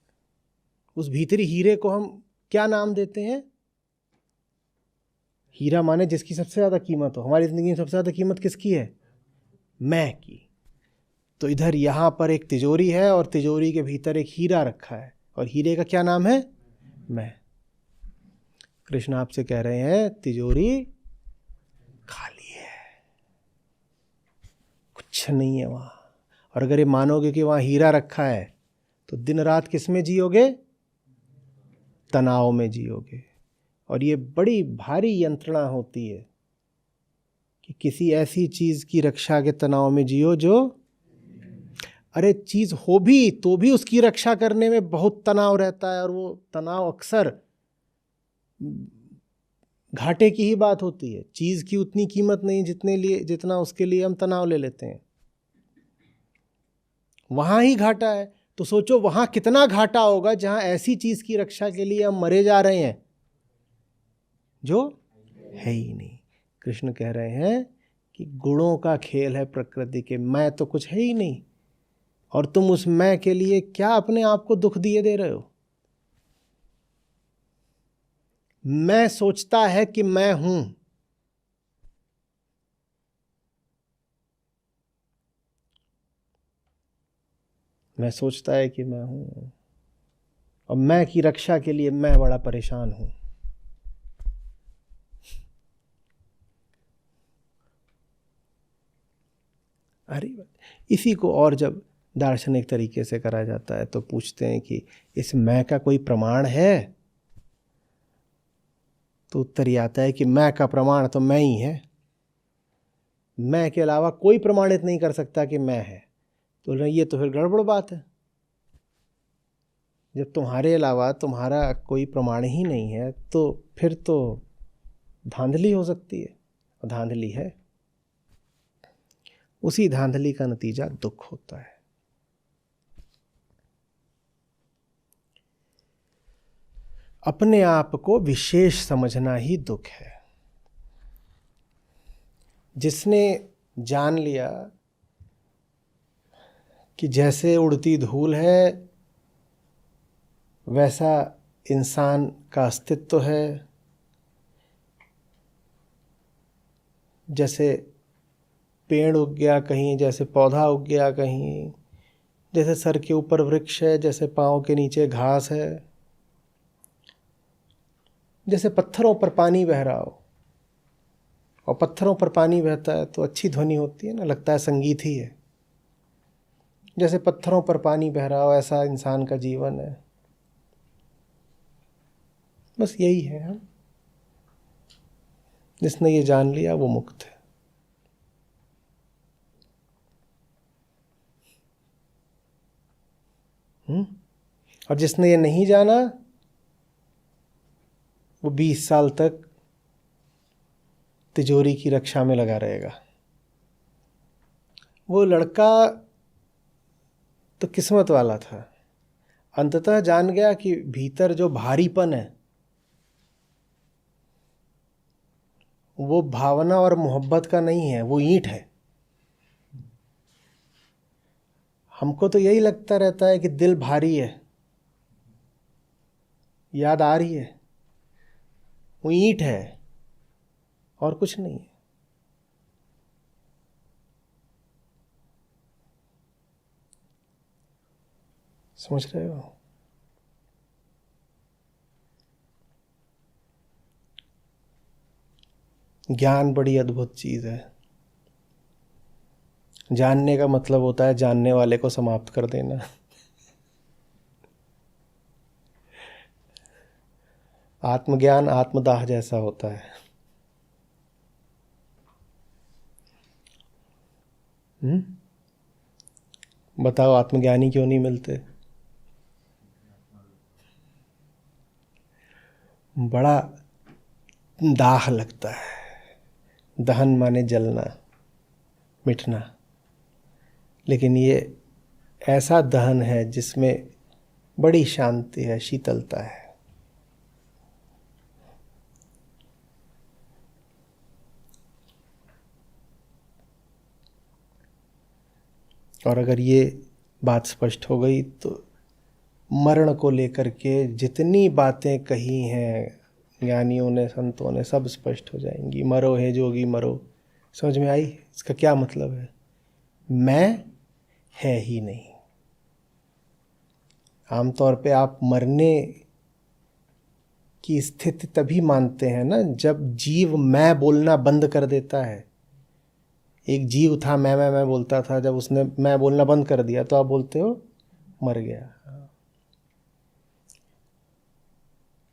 उस भीतरी हीरे को हम क्या नाम देते हैं? हीरा माने जिसकी सबसे ज़्यादा कीमत हो। हमारी ज़िंदगी में सबसे ज़्यादा कीमत किसकी है? मैं की। तो इधर यहाँ पर एक तिजोरी है और तिजोरी के भीतर एक हीरा रखा है और हीरे का क्या नाम है? मैं। कृष्ण आपसे कह रहे हैं तिजोरी खाली है, कुछ नहीं है वहाँ। और अगर ये मानोगे कि वहाँ हीरा रखा है तो दिन रात किस में जियोगे? तनाव में जियोगे। और ये बड़ी भारी यंत्रणा होती है कि किसी ऐसी चीज की रक्षा के तनाव में जियो जो, अरे चीज हो भी तो भी उसकी रक्षा करने में बहुत तनाव रहता है, और वो तनाव अक्सर घाटे की ही बात होती है। चीज की उतनी कीमत नहीं जितना उसके लिए हम तनाव ले लेते हैं, वहां ही घाटा है। तो सोचो वहां कितना घाटा होगा जहां ऐसी चीज की रक्षा के लिए हम मरे जा रहे हैं जो है ही नहीं। कृष्ण कह रहे हैं कि गुणों का खेल है प्रकृति के, मैं तो कुछ है ही नहीं, और तुम उस मैं के लिए क्या अपने आप को दुख दिए दे रहे हो। मैं सोचता है कि मैं हूं, मैं सोचता है कि मैं हूं, और मैं की रक्षा के लिए मैं बड़ा परेशान हूं। अरे इसी को और जब दार्शनिक तरीके से करा जाता है तो पूछते हैं कि इस मैं का कोई प्रमाण है, तो उत्तर ये आता है कि मैं का प्रमाण तो मैं ही है, मैं के अलावा कोई प्रमाणित नहीं कर सकता कि मैं है। तो ये तो फिर गड़बड़ बात है। जब तुम्हारे अलावा तुम्हारा कोई प्रमाण ही नहीं है तो फिर तो धांधली हो सकती है, और धांधली है, उसी धांधली का नतीजा दुख होता है। अपने आप को विशेष समझना ही दुख है। जिसने जान लिया कि जैसे उड़ती धूल है वैसा इंसान का अस्तित्व है, जैसे पेड़ उग गया कहीं, जैसे पौधा उग गया कहीं, जैसे सर के ऊपर वृक्ष है, जैसे पाँव के नीचे घास है, जैसे पत्थरों पर पानी बह रहा हो, और पत्थरों पर पानी बहता है तो अच्छी ध्वनि होती है ना, लगता है संगीत ही है। जैसे पत्थरों पर पानी बह रहा हो ऐसा इंसान का जीवन है। बस यही है। हम जिसने ये जान लिया वो मुक्त है। और जिसने ये नहीं जाना वो 20 साल तक तिजोरी की रक्षा में लगा रहेगा। वो लड़का तो किस्मत वाला था, अंततः जान गया कि भीतर जो भारीपन है वो भावना और मोहब्बत का नहीं है, वो ईंट है। हमको तो यही लगता रहता है कि दिल भारी है, याद आ रही है, वो ईंट है और कुछ नहीं है। समझ रहे हो? ज्ञान बड़ी अद्भुत चीज है। जानने का मतलब होता है जानने वाले को समाप्त कर देना। आत्मज्ञान आत्मदाह जैसा होता है। बताओ आत्मज्ञानी क्यों नहीं मिलते? बड़ा दाह लगता है। दहन माने जलना, मिटना। लेकिन ये ऐसा दहन है जिसमें बड़ी शांति है, शीतलता है। और अगर ये बात स्पष्ट हो गई तो मरण को लेकर के जितनी बातें कही हैं ज्ञानियों ने, संतों ने, सब स्पष्ट हो जाएंगी। मरो हे जोगी मरो। समझ में आई इसका क्या मतलब है? मैं है ही नहीं। आमतौर पे आप मरने की स्थिति तभी मानते हैं ना जब जीव मैं बोलना बंद कर देता है। एक जीव था मैं बोलता था, जब उसने मैं बोलना बंद कर दिया तो आप बोलते हो मर गया।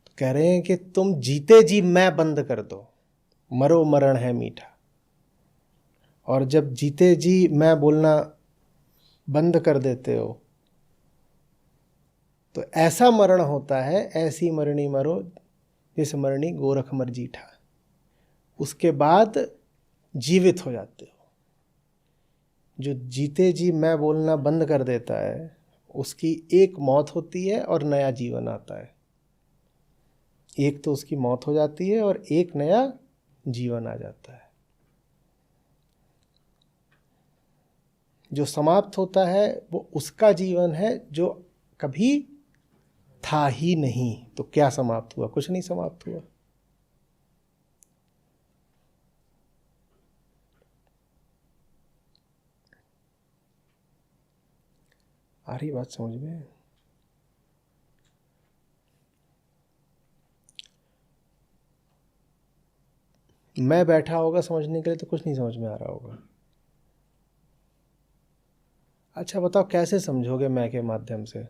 तो कह रहे हैं कि तुम जीते जी मैं बंद कर दो, मरो मरण है मीठा। और जब जीते जी मैं बोलना बंद कर देते हो तो ऐसा मरण होता है, ऐसी मरणी मरो जिस मरणी गोरख मर जीठा। उसके बाद जीवित हो जाते हो। जो जीते जी मैं बोलना बंद कर देता है उसकी एक मौत होती है और नया जीवन आता है। एक तो उसकी मौत हो जाती है और एक नया जीवन आ जाता है। जो समाप्त होता है वो उसका जीवन है जो कभी था ही नहीं। तो क्या समाप्त हुआ? कुछ नहीं समाप्त हुआ। आ रही बात समझ में? मैं बैठा होगा समझने के लिए तो कुछ नहीं समझ में आ रहा होगा। अच्छा बताओ कैसे समझोगे मैं के माध्यम से?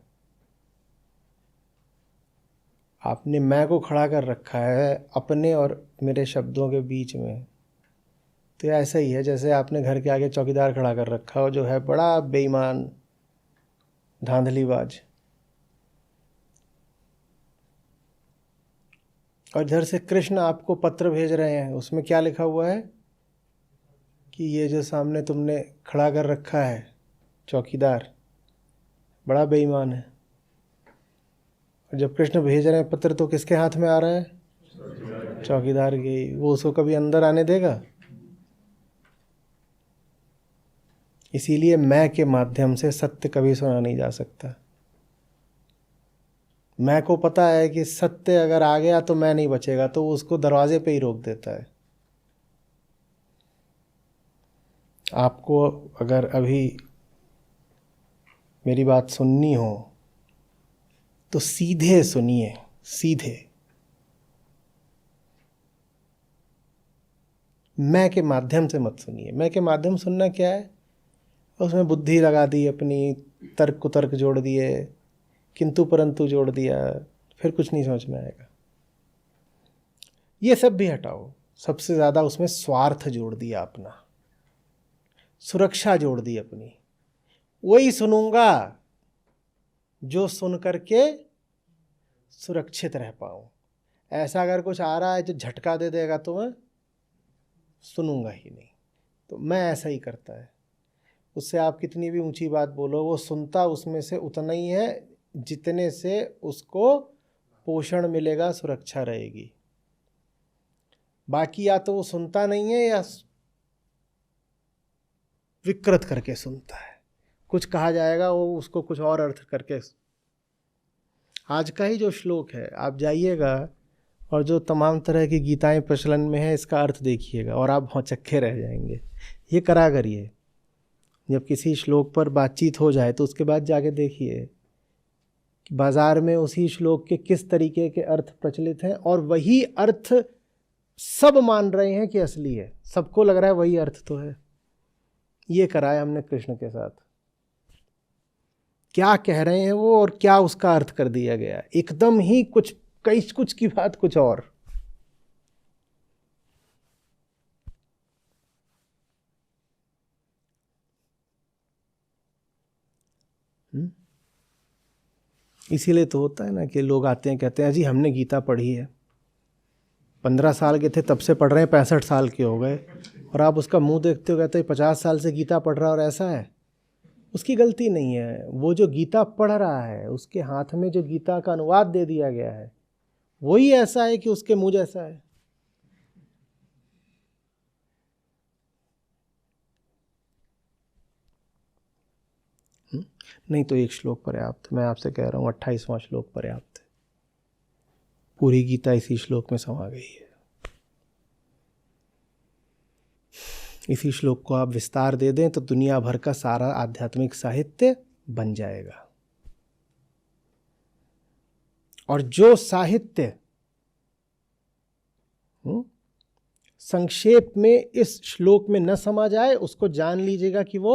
आपने मैं को खड़ा कर रखा है अपने और मेरे शब्दों के बीच में। तो ऐसा ही है जैसे आपने घर के आगे चौकीदार खड़ा कर रखा हो जो है बड़ा बेईमान धांधलीबाज, और इधर से कृष्ण आपको पत्र भेज रहे हैं। उसमें क्या लिखा हुआ है कि ये जो सामने तुमने खड़ा कर रखा है चौकीदार बड़ा बेईमान है। और जब कृष्ण भेज रहे हैं पत्र तो किसके हाथ में आ रहा है? चौकीदार के। वो उसको कभी अंदर आने देगा? इसीलिए मैं के माध्यम से सत्य कभी सुना नहीं जा सकता। मैं को पता है कि सत्य अगर आ गया तो मैं नहीं बचेगा, तो वो उसको दरवाजे पे ही रोक देता है। आपको अगर अभी मेरी बात सुननी हो तो सीधे सुनिए, सीधे। मैं के माध्यम से मत सुनिए। मैं के माध्यम सुनना क्या है? उसमें बुद्धि लगा दी अपनी, तर्क कुतर्क जोड़ दिए, किंतु परंतु जोड़ दिया, फिर कुछ नहीं समझ में आएगा। ये सब भी हटाओ। सबसे ज़्यादा उसमें स्वार्थ जोड़ दिया अपना, सुरक्षा जोड़ दी अपनी। वही सुनूंगा जो सुन करके सुरक्षित रह पाऊँ। ऐसा अगर कुछ आ रहा है जो झटका दे देगा तो मैं सुनूंगा ही नहीं। तो मैं ऐसा ही करता है। उससे आप कितनी भी ऊंची बात बोलो वो सुनता उसमें से उतना ही है जितने से उसको पोषण मिलेगा, सुरक्षा रहेगी। बाकी या तो वो सुनता नहीं है या विकृत करके सुनता है। कुछ कहा जाएगा वो उसको कुछ और अर्थ करके। आज का ही जो श्लोक है आप जाइएगा और जो तमाम तरह की गीताएं प्रचलन में है इसका अर्थ देखिएगा और आप भौचक्के रह जाएंगे। ये करा करिए। जब किसी श्लोक पर बातचीत हो जाए तो उसके बाद जाके देखिए कि बाजार में उसी श्लोक के किस तरीके के अर्थ प्रचलित हैं और वही अर्थ सब मान रहे हैं कि असली है। सबको लग रहा है वही अर्थ तो है। ये कराया हमने कृष्ण के साथ। क्या कह रहे हैं वो और क्या उसका अर्थ कर दिया गया, एकदम ही कुछ की बात कुछ और। इसीलिए तो होता है ना कि लोग आते हैं कहते हैं जी हमने गीता पढ़ी है, 15 साल के थे तब से पढ़ रहे हैं, 65 साल के हो गए। और आप उसका मुंह देखते हो कहते हैं 50 साल से गीता पढ़ रहा है और ऐसा है। उसकी गलती नहीं है। वो जो गीता पढ़ रहा है उसके हाथ में जो गीता का अनुवाद दे दिया गया है वही ऐसा है कि उसके मुंह जैसा है। नहीं तो एक श्लोक पर्याप्त। मैं आपसे कह रहा हूँ 28वां श्लोक पर्याप्त है। पूरी गीता इसी श्लोक में समा गई है। इसी श्लोक को आप विस्तार दे दें तो दुनिया भर का सारा आध्यात्मिक साहित्य बन जाएगा। और जो साहित्य संक्षेप में इस श्लोक में न समा जाए उसको जान लीजिएगा कि वो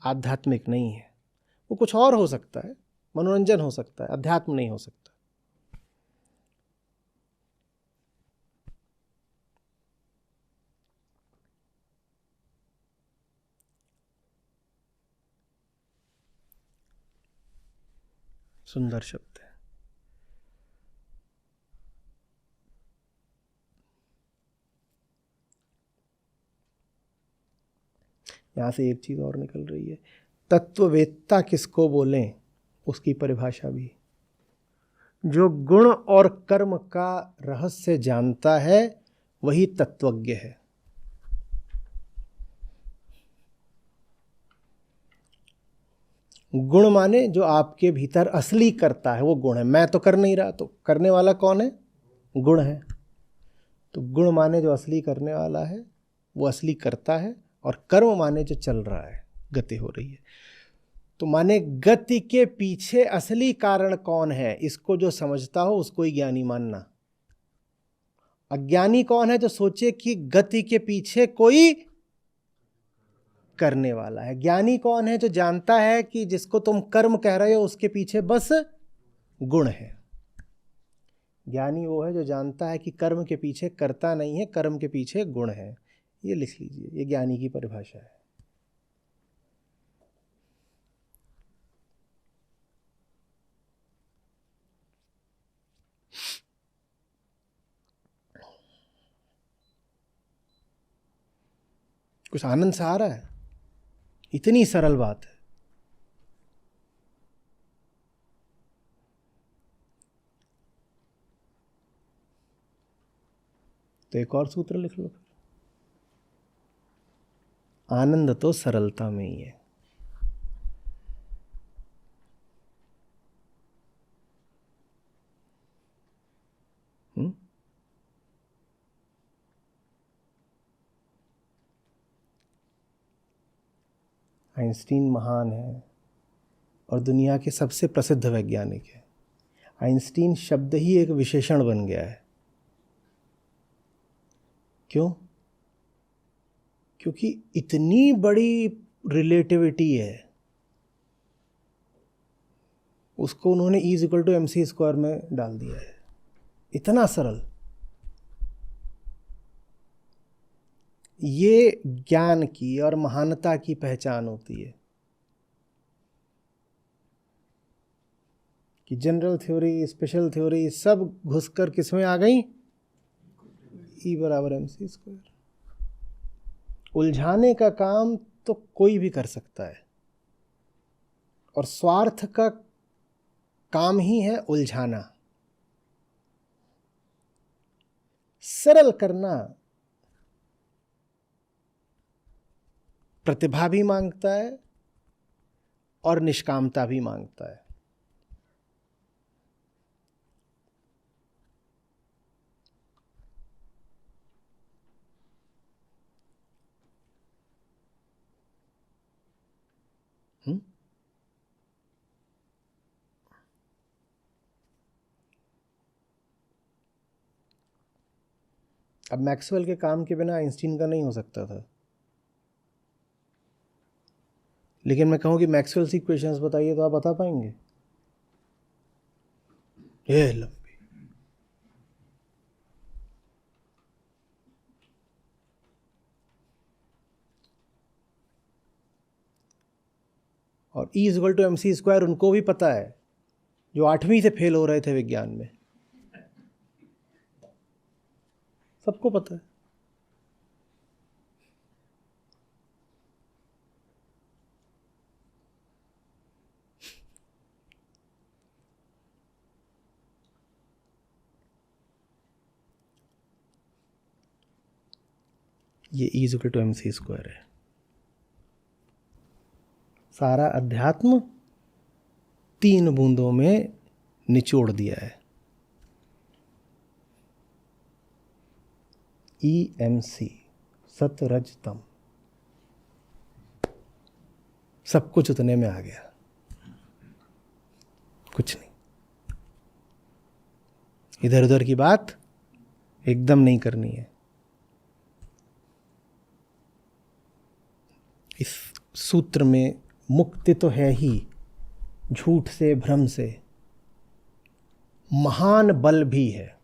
आध्यात्मिक नहीं है। वो कुछ और हो सकता है, मनोरंजन हो सकता है, अध्यात्म नहीं हो सकता। सुंदर शब्द है। यहां से एक चीज और निकल रही है, तत्ववेत्ता किसको बोलें, उसकी परिभाषा भी। जो गुण और कर्म का रहस्य जानता है वही तत्वज्ञ है। गुण माने जो आपके भीतर असली करता है, वो गुण है। मैं तो कर नहीं रहा, तो करने वाला कौन है? गुण है। तो गुण माने जो असली करने वाला है, वो असली करता है। और कर्म माने जो चल रहा है, गति हो रही है। तो माने गति के पीछे असली कारण कौन है, इसको जो समझता हो उसको ही ज्ञानी मानना। अज्ञानी कौन है? जो सोचे कि गति के पीछे कोई करने वाला है। ज्ञानी कौन है? जो जानता है कि जिसको तुम कर्म कह रहे हो उसके पीछे बस गुण है। ज्ञानी वो है जो जानता है कि कर्म के पीछे कर्ता नहीं है, कर्म के पीछे गुण है। ये लिख लीजिए, ये ज्ञानी की परिभाषा है। कुछ आनंद सा आ रहा है? इतनी सरल बात है। तो एक और सूत्र लिख लो। आनंद तो सरलता में ही है। आइंस्टीन महान है और दुनिया के सबसे प्रसिद्ध वैज्ञानिक है। आइंस्टीन शब्द ही एक विशेषण बन गया है। क्यों? क्योंकि इतनी बड़ी रिलेटिविटी है, उसको उन्होंने E=mc² में डाल दिया है। इतना सरल। ये ज्ञान की और महानता की पहचान होती है कि जनरल थ्योरी, स्पेशल थ्योरी सब घुसकर किसमें आ गई? E=mc²। उलझाने का काम तो कोई भी कर सकता है, और स्वार्थ का काम ही है उलझाना। सरल करना प्रतिभा भी मांगता है और निष्कामता भी मांगता है। अब मैक्सवेल के काम के बिना आइंस्टीन का नहीं हो सकता था। लेकिन मैं कहूं कि मैक्सवेल की इक्वेशंस बताइए, तो आप बता पाएंगे? ये लंबी। और E=mc² उनको भी पता है, जो 8वीं से फेल हो रहे थे विज्ञान में। सबको पता है। ये E=mc² है। सारा अध्यात्म 3 बूंदों में निचोड़ दिया है। EMC, सत रज तम, सब कुछ उतने में आ गया। कुछ नहीं, इधर उधर की बात एकदम नहीं करनी है। इस सूत्र में मुक्ति तो है ही, झूठ से, भ्रम से। महान बल भी है।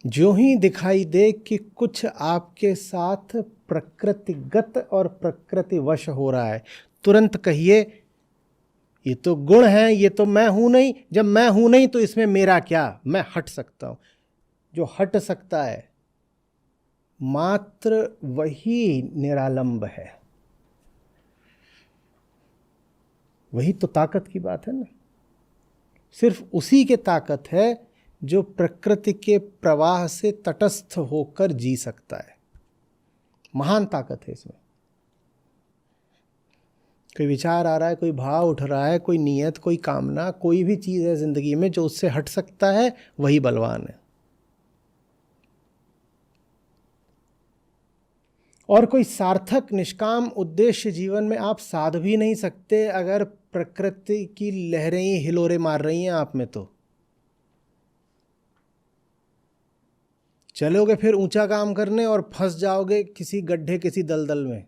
जो ही दिखाई दे कि कुछ आपके साथ प्रकृतिगत और प्रकृतिवश हो रहा है, तुरंत कहिए ये तो गुण है, ये तो मैं हूं नहीं। जब मैं हूं नहीं तो इसमें मेरा क्या, मैं हट सकता हूं। जो हट सकता है मात्र वही निरालंब है। वही तो ताकत की बात है ना। सिर्फ उसी के ताकत है जो प्रकृति के प्रवाह से तटस्थ होकर जी सकता है। महान ताकत है इसमें। कोई विचार आ रहा है, कोई भाव उठ रहा है, कोई नियत, कोई कामना, कोई भी चीज़ है जिंदगी में जो उससे हट सकता है, वही बलवान है। और कोई सार्थक निष्काम उद्देश्य जीवन में आप साध भी नहीं सकते अगर प्रकृति की लहरें ही हिलोरे मार रही हैं आप में। तो चलोगे फिर ऊंचा काम करने और फंस जाओगे किसी गड्ढे, किसी दलदल में।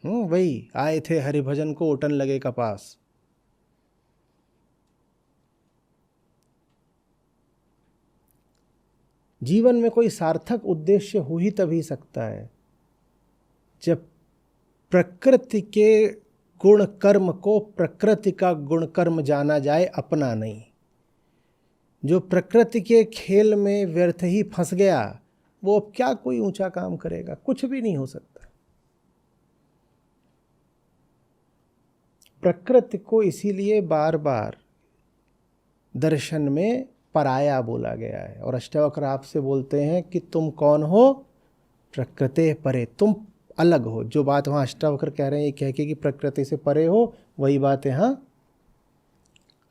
वही आए थे हरिभजन को ओटन लगे कपास। जीवन में कोई सार्थक उद्देश्य हो ही तभी सकता है जब प्रकृति के गुण कर्म को प्रकृति का गुण कर्म जाना जाए, अपना नहीं। जो प्रकृति के खेल में व्यर्थ ही फंस गया, वो अब क्या कोई ऊंचा काम करेगा, कुछ भी नहीं हो सकता। प्रकृति को इसीलिए बार बार दर्शन में पराया बोला गया है। और अष्टावक्र आपसे बोलते हैं कि तुम कौन हो, प्रकृति परे, तुम अलग हो। जो बात वहाँ अष्टावक्र कह रहे हैं ये कह के कि प्रकृति से परे हो, वही बात यहाँ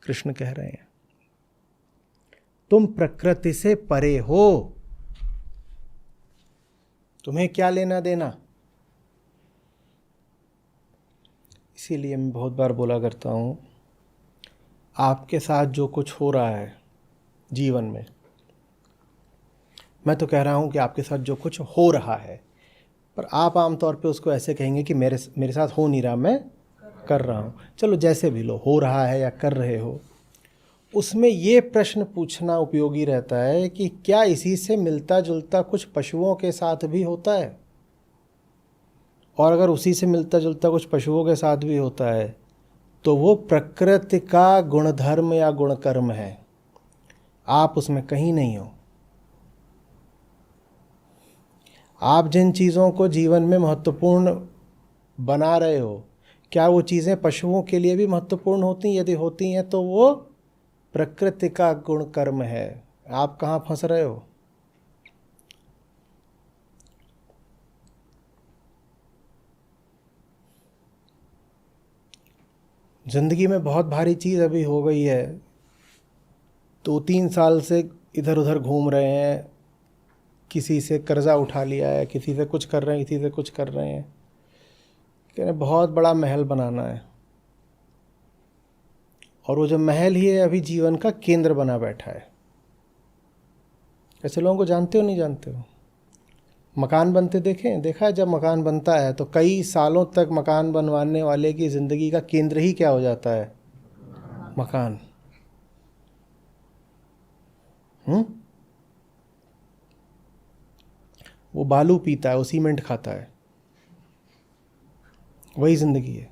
कृष्ण कह रहे हैं। तुम प्रकृति से परे हो, तुम्हें क्या लेना देना। इसीलिए मैं बहुत बार बोला करता हूँ, आपके साथ जो कुछ हो रहा है जीवन में, मैं तो कह रहा हूँ कि आपके साथ जो कुछ हो रहा है, पर आप आमतौर पे उसको ऐसे कहेंगे कि मेरे साथ हो नहीं रहा, मैं कर रहा हूँ। चलो जैसे भी लो, हो रहा है या कर रहे हो, उसमें ये प्रश्न पूछना उपयोगी रहता है कि क्या इसी से मिलता जुलता कुछ पशुओं के साथ भी होता है। और अगर उसी से मिलता जुलता कुछ पशुओं के साथ भी होता है तो वो प्रकृति का गुणधर्म या गुणकर्म है, आप उसमें कहीं नहीं हो। आप जिन चीज़ों को जीवन में महत्वपूर्ण बना रहे हो, क्या वो चीज़ें पशुओं के लिए भी महत्वपूर्ण होती? यदि होती हैं तो वो प्रकृति का गुण कर्म है। आप कहाँ फंस रहे हो? जिंदगी में बहुत भारी चीज़ अभी हो गई है, 2-3 साल से इधर उधर घूम रहे हैं, किसी से कर्जा उठा लिया है, किसी से कुछ कर रहे हैं, किसी से कुछ कर रहे हैं, कह रहे बहुत बड़ा महल बनाना है। और वो जो महल ही है अभी जीवन का केंद्र बना बैठा है। ऐसे लोगों को जानते हो नहीं जानते हो? मकान बनते देखा है? जब मकान बनता है तो कई सालों तक मकान बनवाने वाले की ज़िंदगी का केंद्र ही क्या हो जाता है? मकान। वो बालू पीता है, वो सीमेंट खाता है, वही ज़िंदगी है।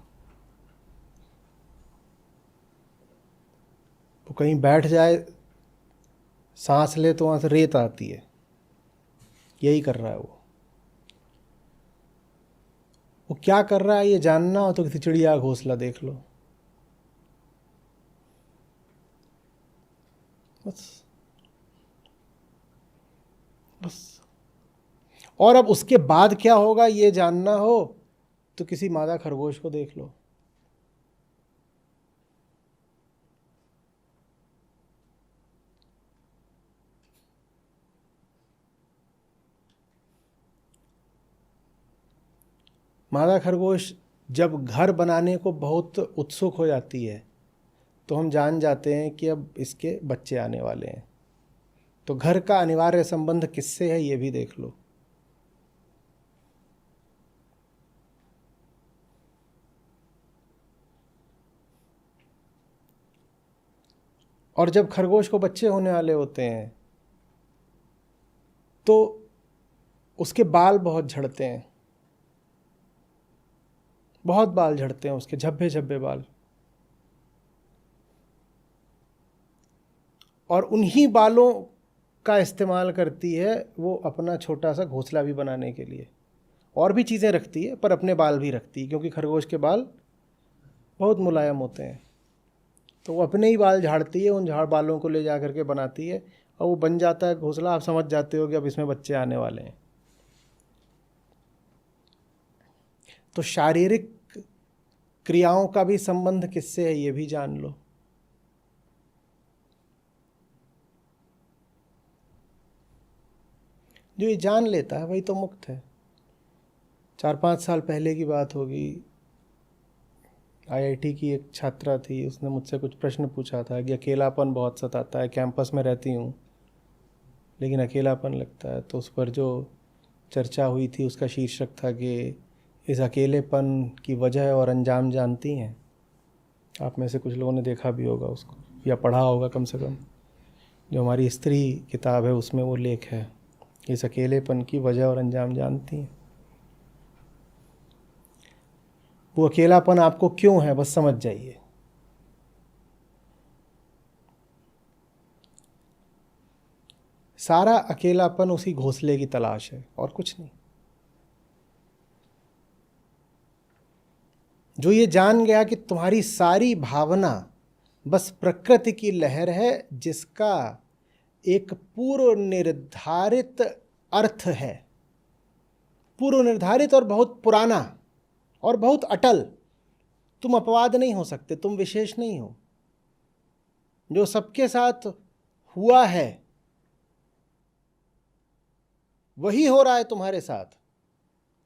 वो कहीं बैठ जाए, सांस ले तो वहाँ से रेत आती है, यही कर रहा है वो। वो क्या कर रहा है ये जानना हो तो किसी चिड़िया का घोंसला देख लो, बस बस। और अब उसके बाद क्या होगा ये जानना हो तो किसी मादा खरगोश को देख लो। मादा खरगोश जब घर बनाने को बहुत उत्सुक हो जाती है तो हम जान जाते हैं कि अब इसके बच्चे आने वाले हैं। तो घर का अनिवार्य संबंध किससे है ये भी देख लो। और जब खरगोश को बच्चे होने वाले होते हैं तो उसके बाल बहुत झड़ते हैं, बहुत बाल झड़ते हैं उसके, झब्बे झब्बे बाल। और उन्हीं बालों का इस्तेमाल करती है वो अपना छोटा सा घोंसला भी बनाने के लिए। और भी चीज़ें रखती है पर अपने बाल भी रखती है, क्योंकि खरगोश के बाल बहुत मुलायम होते हैं। तो वो अपने ही बाल झाड़ती है, उन झाड़ बालों को ले जा करके बनाती है और वो बन जाता है घोंसला। आप समझ जाते हो कि अब इसमें बच्चे आने वाले हैं। तो शारीरिक क्रियाओं का भी संबंध किससे है ये भी जान लो। जो ये जान लेता है वही तो मुक्त है। 4-5 साल पहले की बात होगी, आईआईटी की एक छात्रा थी, उसने मुझसे कुछ प्रश्न पूछा था कि अकेलापन बहुत सताता है, कैंपस में रहती हूँ लेकिन अकेलापन लगता है। तो उस पर जो चर्चा हुई थी उसका शीर्षक था कि इस अकेलेपन की वजह और अंजाम जानती हैं। आप में से कुछ लोगों ने देखा भी होगा उसको या पढ़ा होगा कम से कम। जो हमारी स्त्री किताब है उसमें वो लेख है, इस अकेलेपन की वजह और अंजाम जानती हैं। वो अकेलापन आपको क्यों है बस समझ जाइए। सारा अकेलापन उसी घोंसले की तलाश है और कुछ नहीं। जो ये जान गया कि तुम्हारी सारी भावना बस प्रकृति की लहर है जिसका एक पूर्व निर्धारित अर्थ है, पूर्व निर्धारित और बहुत पुराना और बहुत अटल। तुम अपवाद नहीं हो सकते, तुम विशेष नहीं हो। जो सबके साथ हुआ है वही हो रहा है तुम्हारे साथ।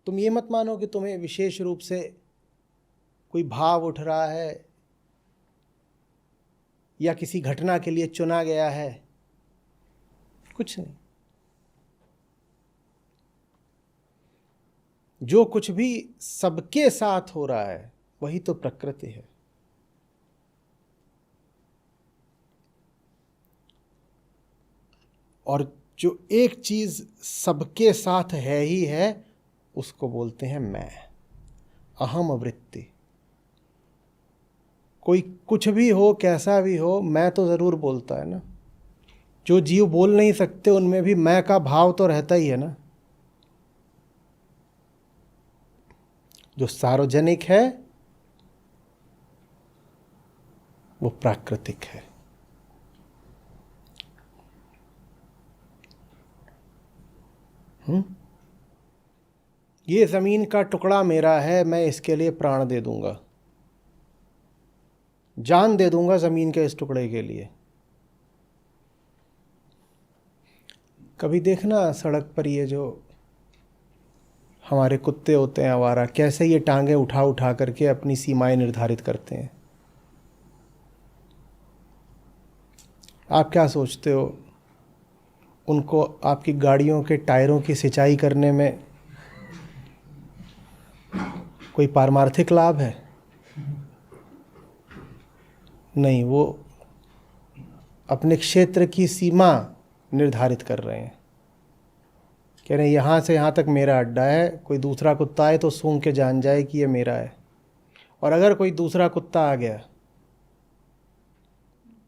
तुम ये मत मानो कि तुम्हें विशेष रूप से कोई भाव उठ रहा है या किसी घटना के लिए चुना गया है, कुछ नहीं। जो कुछ भी सबके साथ हो रहा है वही तो प्रकृति है। और जो एक चीज सबके साथ है ही है उसको बोलते हैं मैं, अहम वृत्ति। कोई कुछ भी हो, कैसा भी हो, मैं तो ज़रूर बोलता है ना। जो जीव बोल नहीं सकते उनमें भी मैं का भाव तो रहता ही है ना। जो सार्वजनिक है वो प्राकृतिक है। ये ज़मीन का टुकड़ा मेरा है, मैं इसके लिए प्राण दे दूंगा, जान दे दूंगा ज़मीन के इस टुकड़े के लिए। कभी देखना सड़क पर ये जो हमारे कुत्ते होते हैं आवारा, कैसे ये टांगे उठा उठा करके अपनी सीमाएं निर्धारित करते हैं। आप क्या सोचते हो, उनको आपकी गाड़ियों के टायरों की सिंचाई करने में कोई पारमार्थिक लाभ है? नहीं, वो अपने क्षेत्र की सीमा निर्धारित कर रहे हैं। कह रहे हैं यहाँ से यहाँ तक मेरा अड्डा है, कोई दूसरा कुत्ता आए तो सूंघ के जान जाए कि ये मेरा है। और अगर कोई दूसरा कुत्ता आ गया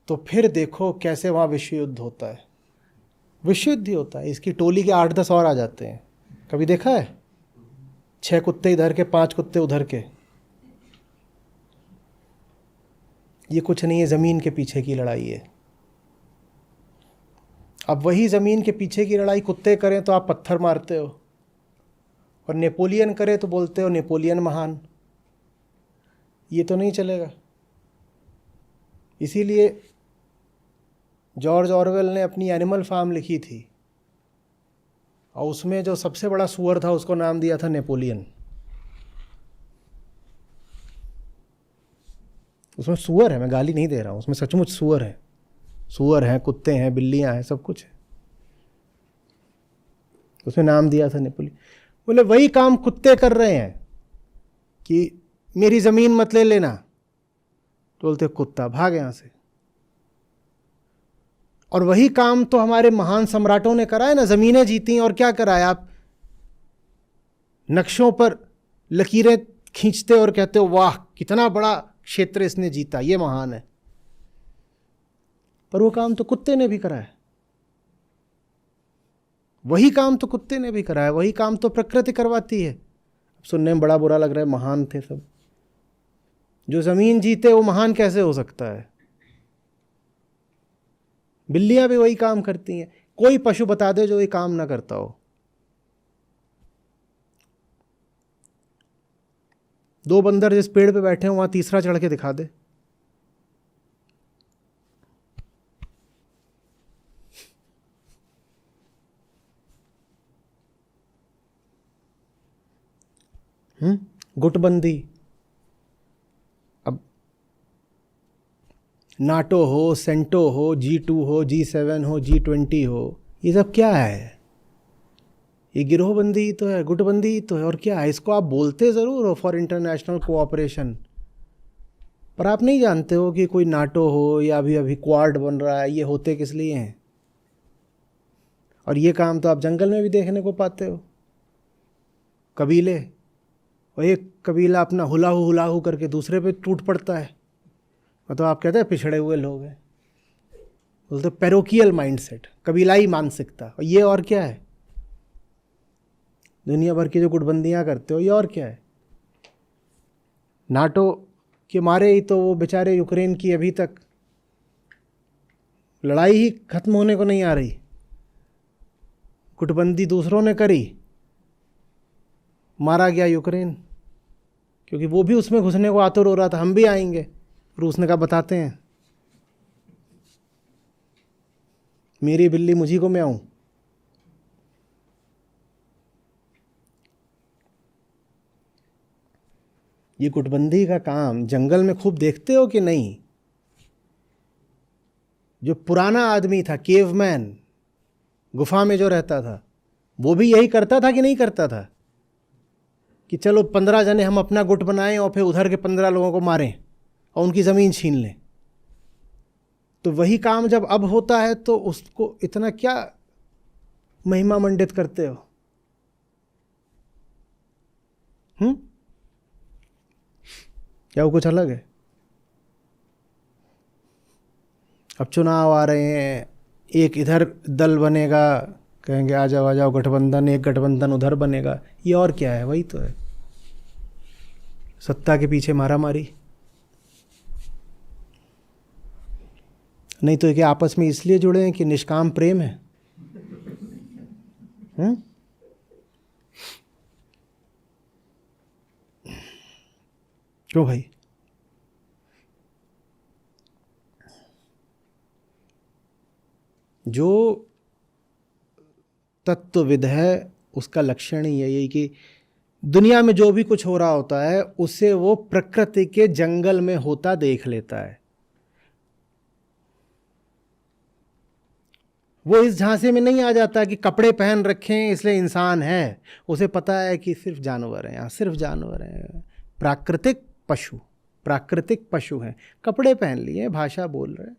तो फिर देखो कैसे वहाँ विश्व युद्ध होता है। विश्व युद्ध ही होता है। इसकी टोली के 8-10 और आ जाते हैं। कभी देखा है? 6 कुत्ते इधर के, 5 कुत्ते उधर के। ये कुछ नहीं है, ज़मीन के पीछे की लड़ाई है। अब वही ज़मीन के पीछे की लड़ाई कुत्ते करें तो आप पत्थर मारते हो, और नेपोलियन करे तो बोलते हो नेपोलियन महान। ये तो नहीं चलेगा। इसीलिए जॉर्ज ऑरवेल ने अपनी एनिमल फार्म लिखी थी, और उसमें जो सबसे बड़ा सुअर था उसको नाम दिया था नेपोलियन। उसमें सुअर है, मैं गाली नहीं दे रहा हूँ, उसमें सचमुच सुअर है। सुअर हैं, कुत्ते हैं, बिल्लियाँ हैं, सब कुछ है। उसमें नाम दिया था नेपोलियन। बोले वही काम कुत्ते कर रहे हैं कि मेरी ज़मीन मत ले लेना, तो बोलते कुत्ता भाग यहाँ से। और वही काम तो हमारे महान सम्राटों ने करा है ना, ज़मीनें जीती। और क्या करा है, आप नक्शों पर लकीरें खींचते और कहते हो वाह कितना बड़ा क्षेत्र इसने जीता, ये महान है। पर वो काम तो कुत्ते ने भी करा है, वही काम तो कुत्ते ने भी करा है, वही काम तो प्रकृति करवाती है। सुनने में बड़ा बुरा लग रहा है, महान थे सब। जो जमीन जीते वो महान कैसे हो सकता है? बिल्लियां भी वही काम करती हैं। कोई पशु बता दे जो ये काम ना करता हो। दो बंदर जिस पेड़ पे बैठे हो वहां तीसरा चढ़ के दिखा दे। गुटबंदी, अब नाटो हो, सेंटो हो, G2 हो, G7 हो, G20 हो, ये सब क्या है? ये गिरोहबंदी ही तो है, गुटबंदी ही तो है, और क्या है? इसको आप बोलते ज़रूर हो फॉर इंटरनेशनल कोऑपरेशन, पर आप नहीं जानते हो कि कोई नाटो हो या अभी अभी क्वाड बन रहा है, ये होते किस लिए हैं। और ये काम तो आप जंगल में भी देखने को पाते हो। कबीले, और एक कबीला अपना हुलाहू करके दूसरे पे टूट पड़ता है। मतलब आप कहते हैं पिछड़े हुए लोग हैं, बोलते पैरोकियल माइंडसेट, कबीलाई मानसिकता। और ये और क्या है? दुनिया भर की जो गुटबंदियाँ करते हो, ये और क्या है? नाटो के मारे ही तो वो बेचारे यूक्रेन की अभी तक लड़ाई ही खत्म होने को नहीं आ रही। गुटबंदी दूसरों ने करी, मारा गया यूक्रेन, क्योंकि वो भी उसमें घुसने को आतुर हो रहा था, हम भी आएंगे। रूस ने कहा बताते हैं, मेरी बिल्ली मुझी को मैं आऊं। ये गुटबंदी का काम जंगल में खूब देखते हो कि नहीं? जो पुराना आदमी था, केवमैन, गुफा में जो रहता था, वो भी यही करता था कि नहीं करता था? कि चलो 15 जने हम अपना गुट बनाएं और फिर उधर के 15 लोगों को मारें और उनकी ज़मीन छीन लें। तो वही काम जब अब होता है तो उसको इतना क्या महिमा मंडित करते हो? क्या वो कुछ अलग है? अब चुनाव आ रहे हैं, एक इधर दल बनेगा, कहेंगे आ जाओ गठबंधन, एक गठबंधन उधर बनेगा। ये और क्या है? वही तो है, सत्ता के पीछे मारामारी। नहीं तो कि आपस में इसलिए जुड़े हैं कि निष्काम प्रेम है। क्यों भाई? जो तत्वविद है उसका लक्षण ही यही कि दुनिया में जो भी कुछ हो रहा होता है उसे वो प्रकृति के जंगल में होता देख लेता है। वो इस झांसे में नहीं आ जाता कि कपड़े पहन रखें इसलिए इंसान है। उसे पता है कि सिर्फ जानवर हैं, यहाँ सिर्फ जानवर हैं, प्राकृतिक पशु हैं, कपड़े पहन लिए, भाषा बोल रहे हैं।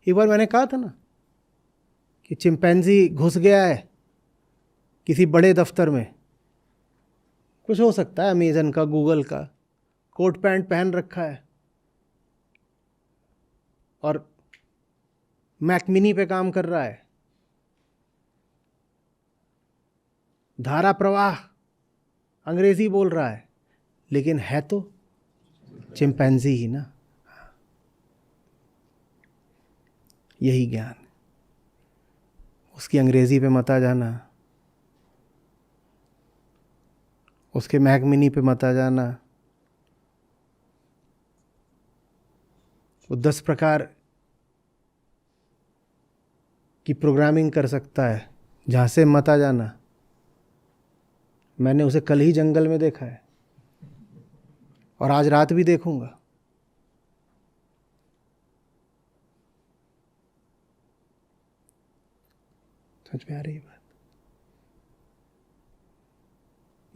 एक बार मैंने कहा था ना कि चिंपैंजी घुस गया है किसी बड़े दफ्तर में, कुछ हो सकता है अमेजन का, गूगल का, कोट पैंट पहन रखा है और मैक मिनी पे काम कर रहा है, धारा प्रवाह अंग्रेजी बोल रहा है, लेकिन है तो चिंपैंजी ही ना। यही ज्ञान, उसकी अंग्रेजी पे मत आ जाना, उसके मैक मिनी पे मत आ जाना। वो 10 प्रकार की प्रोग्रामिंग कर सकता है, जहाँ से मत आ जाना। मैंने उसे कल ही जंगल में देखा है और आज रात भी देखूंगा। समझ में आ रही है बात?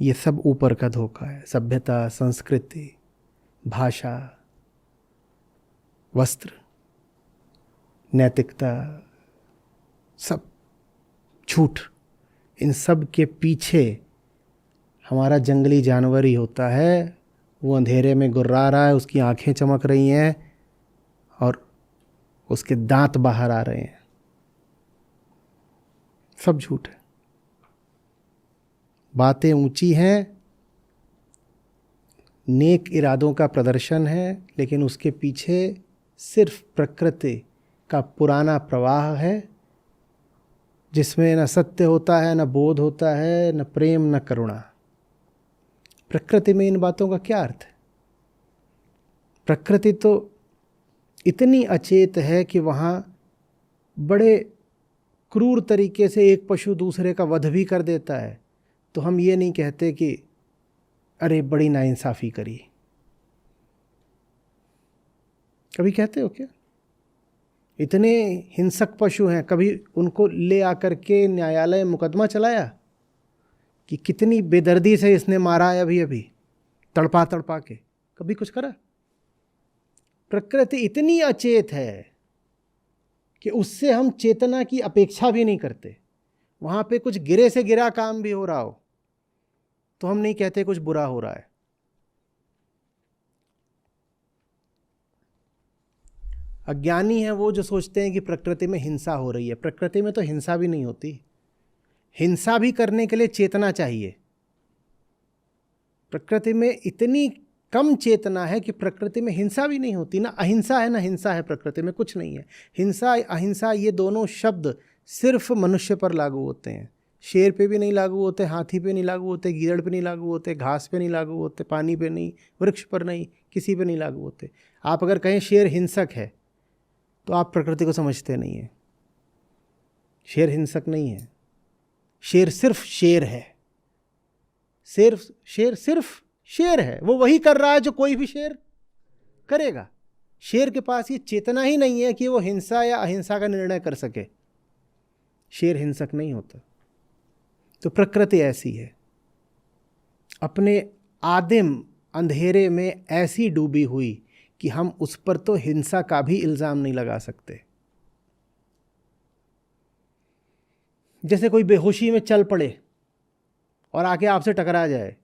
ये सब ऊपर का धोखा है। सभ्यता, संस्कृति, भाषा, वस्त्र, नैतिकता, सब झूठ। इन सब के पीछे हमारा जंगली जानवर ही होता है। वो अंधेरे में गुर्रा रहा है, उसकी आंखें चमक रही हैं और उसके दांत बाहर आ रहे हैं। सब झूठ है। बातें ऊंची हैं, नेक इरादों का प्रदर्शन है, लेकिन उसके पीछे सिर्फ प्रकृति का पुराना प्रवाह है, जिसमें न सत्य होता है, न बोध होता है, न प्रेम, न करुणा। प्रकृति में इन बातों का क्या अर्थ है? प्रकृति तो इतनी अचेत है कि वहाँ बड़े क्रूर तरीके से एक पशु दूसरे का वध भी कर देता है, तो हम ये नहीं कहते कि अरे बड़ी नाइंसाफ़ी करी। कभी कहते हो क्या? इतने हिंसक पशु हैं, कभी उनको ले आकर के न्यायालय मुकदमा चलाया कि कितनी बेदर्दी से इसने मारा है, अभी अभी तड़पा तड़पा के? कभी कुछ करा? प्रकृति इतनी अचेत है कि उससे हम चेतना की अपेक्षा भी नहीं करते। वहाँ पे कुछ गिरे से गिरा काम भी हो रहा हो तो हम नहीं कहते कुछ बुरा हो रहा है। अज्ञानी है वो जो सोचते हैं कि प्रकृति में हिंसा हो रही है। प्रकृति में तो हिंसा भी नहीं होती। हिंसा भी करने के लिए चेतना चाहिए। प्रकृति में इतनी कम चेतना है कि प्रकृति में हिंसा भी नहीं होती। ना अहिंसा है ना हिंसा है, प्रकृति में कुछ नहीं है। हिंसा अहिंसा ये दोनों शब्द सिर्फ मनुष्य पर लागू होते हैं। शेर पे भी नहीं लागू होते, हाथी पे नहीं लागू होते, गीदड़ पे नहीं लागू होते, घास पे नहीं लागू होते, पानी पे नहीं, वृक्ष पर नहीं, किसी पे नहीं लागू होते। आप अगर कहें शेर हिंसक है तो आप प्रकृति को समझते नहीं हैं। शेर हिंसक नहीं है। शेर सिर्फ शेर है। शेर सिर्फ शेर है। वो वही कर रहा है जो कोई भी शेर करेगा। शेर के पास ये चेतना ही नहीं है कि वो हिंसा या अहिंसा का निर्णय कर सके। शेर हिंसक नहीं होता। तो प्रकृति ऐसी है, अपने आदिम अंधेरे में ऐसी डूबी हुई कि हम उस पर तो हिंसा का भी इल्जाम नहीं लगा सकते। जैसे कोई बेहोशी में चल पड़े और आके आपसे टकरा जाए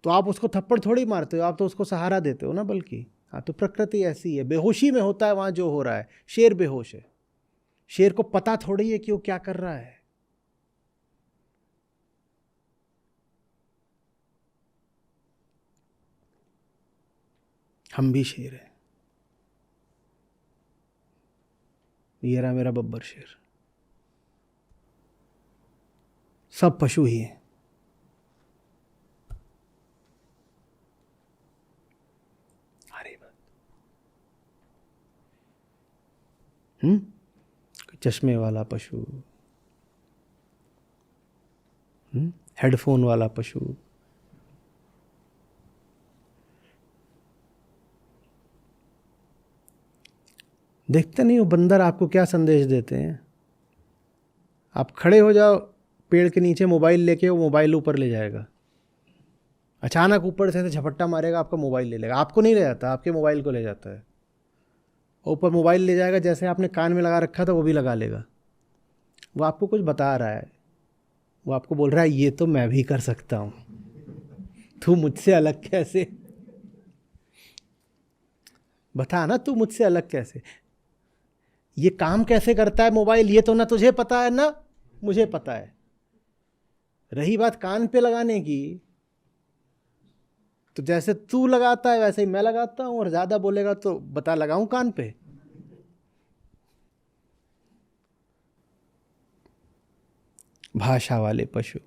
तो आप उसको थप्पड़ थोड़ी मारते हो, आप तो उसको सहारा देते हो ना। बल्कि हाँ, तो प्रकृति ऐसी है। बेहोशी में होता है वहाँ जो हो रहा है। शेर बेहोश है। शेर को पता थोड़ी है कि वो क्या कर रहा है। हम भी शेर हैं। ये रहा मेरा बब्बर शेर। सब पशु ही हैं। अरे बात चश्मे वाला पशु, हेडफोन वाला पशु, देखते नहीं हो बंदर आपको क्या संदेश देते हैं? आप खड़े हो जाओ पेड़ के नीचे, मोबाइल लेके, वो मोबाइल ऊपर ले जाएगा। अचानक ऊपर से झपट्टा मारेगा, आपका मोबाइल ले लेगा। आपको नहीं ले जाता, आपके मोबाइल को ले जाता है। ऊपर मोबाइल ले जाएगा, जैसे आपने कान में लगा रखा था वो भी लगा लेगा। वो आपको कुछ बता रहा है। वो आपको बोल रहा है ये तो मैं भी कर सकता हूँ, तू मुझसे अलग कैसे? बता ना, तू मुझसे अलग कैसे? ये काम कैसे करता है मोबाइल, ये तो ना तुझे पता है ना मुझे पता है। रही बात कान पे लगाने की, तो जैसे तू लगाता है वैसे ही मैं लगाता हूं, और ज्यादा बोलेगा तो बता लगाऊं कान पे। भाषा वाले पशु,